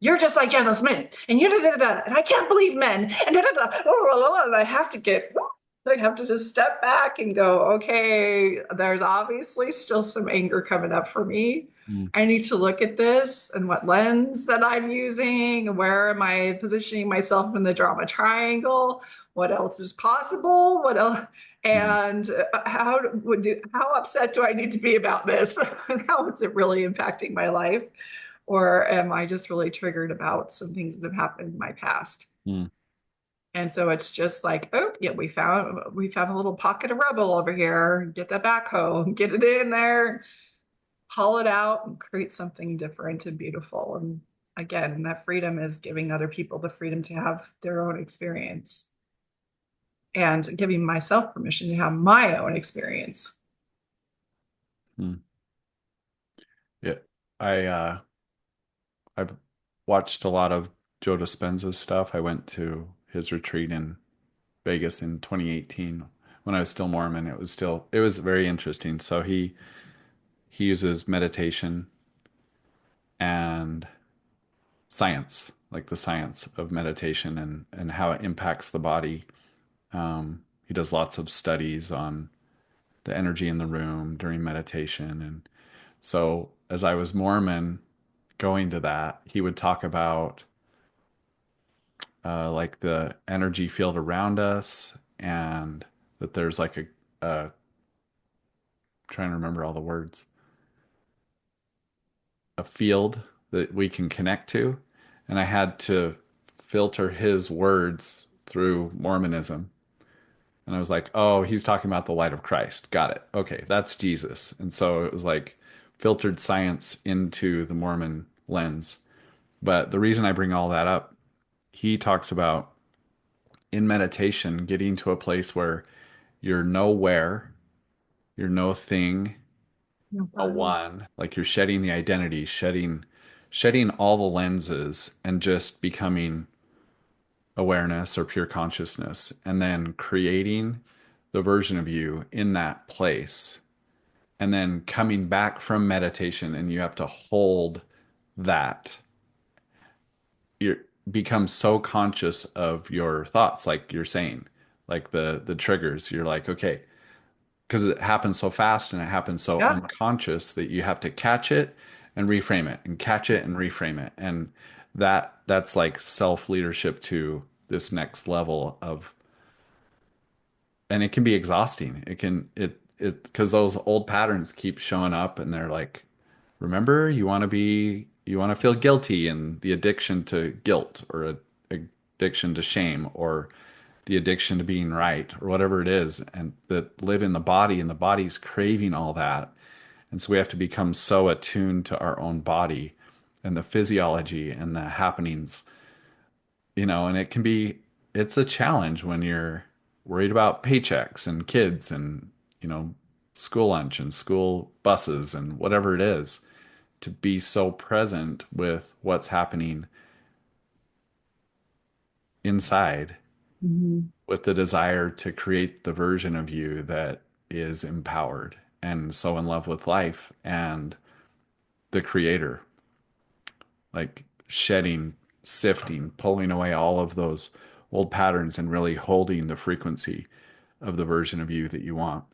you're just like Joseph Smith, and you da, da, da, and I can't believe men, and da, da, da, and I have to just step back and go, okay, there's obviously still some anger coming up for me. Mm. I need to look at this and what lens that I'm using, where am I positioning myself in the drama triangle, what else is possible, what else, Mm. and how upset do I need to be about this, and how is it really impacting my life? Or am I just really triggered about some things that have happened in my past? Mm. And so it's just like, oh, yeah, we found a little pocket of rubble over here. Get that backhoe, get it in there, haul it out, and create something different and beautiful. And again, that freedom is giving other people the freedom to have their own experience and giving myself permission to have my own experience. Mm. Yeah. I I've watched a lot of Joe Dispenza's stuff. I went to his retreat in Vegas in 2018 when I was still Mormon. It was very interesting. So he uses meditation and science, like the science of meditation and how it impacts the body. He does lots of studies on the energy in the room during meditation. And so as I was Mormon going to that, he would talk about like the energy field around us and that there's like a trying to remember all the words, a field that we can connect to. And I had to filter his words through Mormonism. And I was like, oh, he's talking about the light of Christ. Got it. Okay, that's Jesus. And so it was like filtered science into the Mormon lens. But the reason I bring all that up, he talks about in meditation getting to a place where you're nowhere, you're no thing, a Nobody. one, like you're shedding the identity, shedding all the lenses and just becoming awareness or pure consciousness, and then creating the version of you in that place, and then coming back from meditation, and you have to hold that. You become so conscious of your thoughts, like you're saying, like the triggers. You're like, okay, because it happens so fast and it happens so Yeah. unconscious that you have to catch it and reframe it and catch it and reframe it. And that's like self leadership to this next level of, and it can be exhausting. It because those old patterns keep showing up and they're like, remember, you want to feel guilty, and the addiction to guilt or addiction to shame or the addiction to being right or whatever it is, and that live in the body, and the body's craving all that. And so we have to become so attuned to our own body and the physiology and the happenings, and it's a challenge when you're worried about paychecks and kids and, you know, school lunch and school buses and whatever it is, to be so present with what's happening inside Mhm. with the desire to create the version of you that is empowered and so in love with life and the creator, like shedding. sifting, pulling away all of those old patterns and really holding the frequency of the version of you that you want.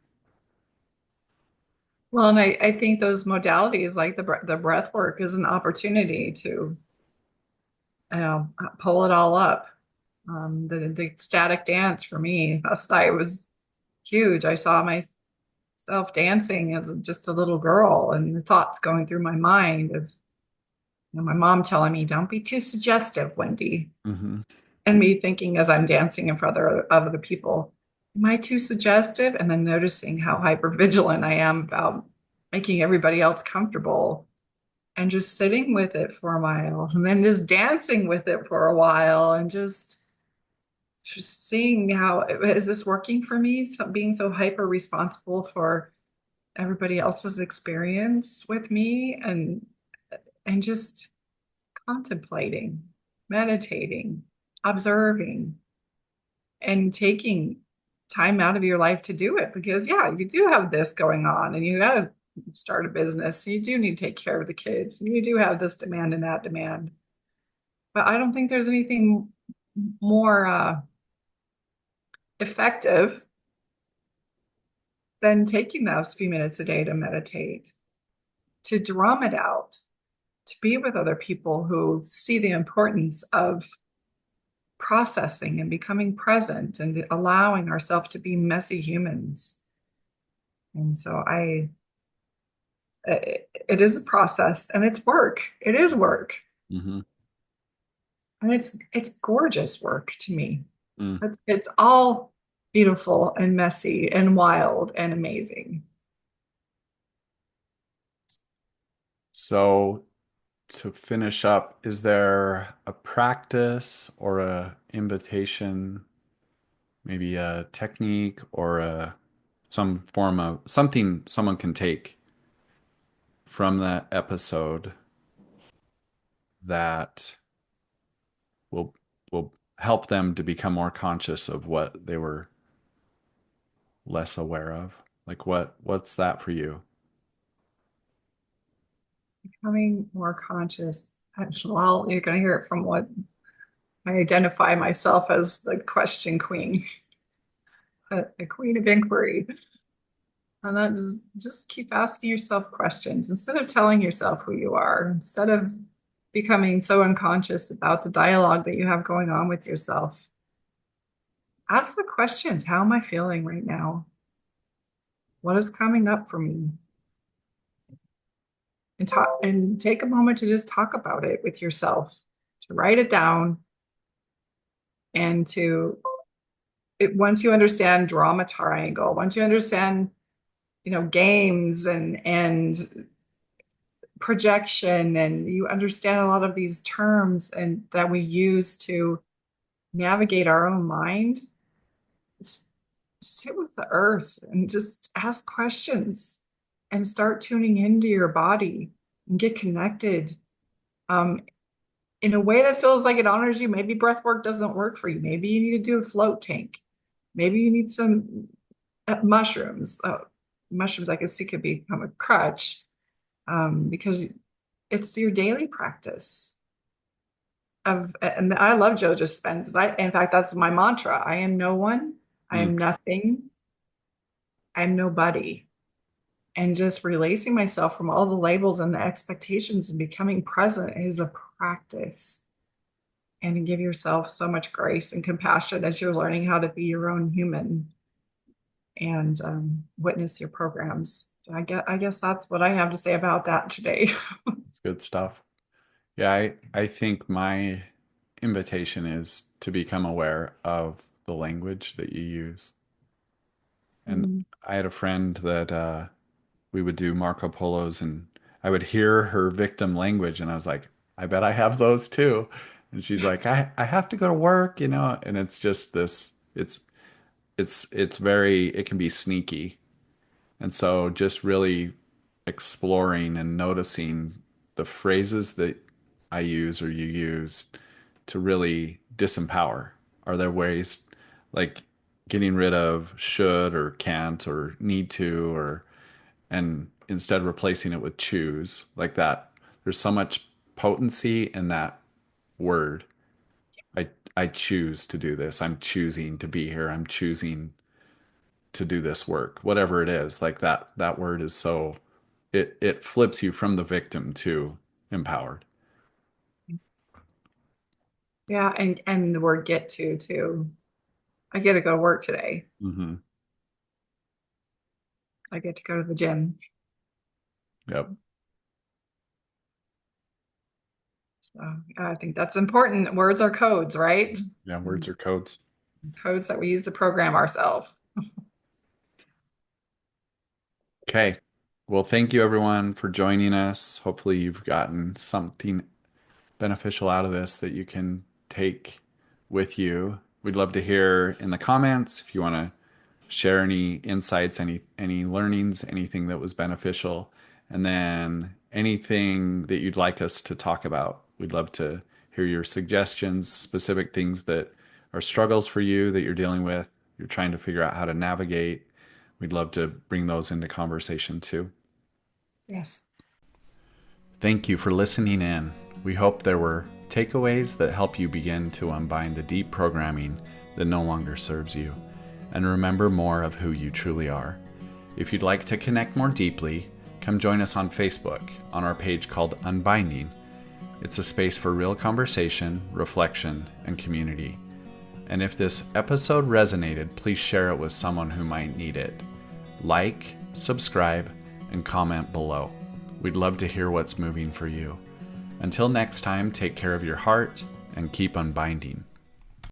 Well, and I think those modalities like the breath work is an opportunity to, pull it all up. The ecstatic dance for me last night was huge. I saw myself dancing as just a little girl, and the thoughts going through my mind of, my mom telling me, "Don't be too suggestive, Wendy," Mm-hmm. and me thinking as I'm dancing in front of other people, "Am I too suggestive?" And then noticing how hyper vigilant I am about making everybody else comfortable, and just sitting with it for a while, and then just dancing with it for a while, and just seeing how is this working for me? So being so hyper responsible for everybody else's experience with me, and just contemplating, meditating, observing, and taking time out of your life to do it. Because yeah, you do have this going on, and you got to start a business. You do need to take care of the kids, and you do have this demand and that demand. But I don't think there's anything more effective than taking those few minutes a day to meditate, to drum it out, to be with other people who see the importance of processing and becoming present and allowing ourselves to be messy humans. And so it is a process and it's work. It is work. Mm-hmm. And it's gorgeous work to me. Mm. It's all beautiful and messy and wild and amazing. So to finish up, is there a practice or a invitation, maybe a technique or some form of something someone can take from that episode that will will help them to become more conscious of what they were less aware of? Like what's that for you? Becoming more conscious. Well, you're going to hear it from what I identify myself as, the question queen, the queen of inquiry. And that is just keep asking yourself questions instead of telling yourself who you are, instead of becoming so unconscious about the dialogue that you have going on with yourself. Ask the questions. How am I feeling right now? What is coming up for me? And talk and take a moment to just talk about it with yourself, to write it down, and once you understand drama triangle, once you understand, games and projection, and you understand a lot of these terms and that we use to navigate our own mind, just sit with the earth and just ask questions and start tuning into your body and get connected, um, in a way that feels like it honors you. Maybe breath work doesn't work for you. Maybe you need to do a float tank. Maybe you need some mushrooms. Mushrooms, I can see, could become a crutch, because it's your daily practice and I love Joe Dispenza's. In fact, that's my mantra. I am no one. I Mm. am nothing. I am nobody. And just releasing myself from all the labels and the expectations and becoming present is a practice. And to give yourself so much grace and compassion as you're learning how to be your own human and witness your programs. So I guess that's what I have to say about that today. It's good stuff. Yeah, I think my invitation is to become aware of the language that you use. And Mm. I had a friend that we would do Marco Polos, and I would hear her victim language, and I was like, I bet I have those too. And she's like, I have to go to work, and it's just this, it's very, it can be sneaky. And so just really exploring and noticing the phrases that I use or you use to really disempower. Are there ways like getting rid of should or can't or need to, or and instead replacing it with choose, like that? There's so much potency in that word. I choose to do this. I'm choosing to be here. I'm choosing to do this work. Whatever it is, like that word is so it flips you from the victim to empowered. Yeah, and the word get to too. I get to go to work today. Mm-hmm. I get to go to the gym. Yep. So I think that's important. Words are codes, right? Yeah. Words are codes. Codes that we use to program ourselves. Okay. Well, thank you everyone for joining us. Hopefully you've gotten something beneficial out of this that you can take with you. We'd love to hear in the comments if you want to share any insights, any learnings, anything that was beneficial, and then anything that you'd like us to talk about. We'd love to hear your suggestions, specific things that are struggles for you that you're dealing with, you're trying to figure out how to navigate. We'd love to bring those into conversation too. Yes. Thank you for listening in. We hope there were takeaways that help you begin to unbind the deep programming that no longer serves you and remember more of who you truly are. If you'd like to connect more deeply, come join us on Facebook on our page called Unbinding. It's a space for real conversation, reflection, and community. And if this episode resonated, please share it with someone who might need it. Like, subscribe, and comment below. We'd love to hear what's moving for you. Until next time, take care of your heart and keep unbinding.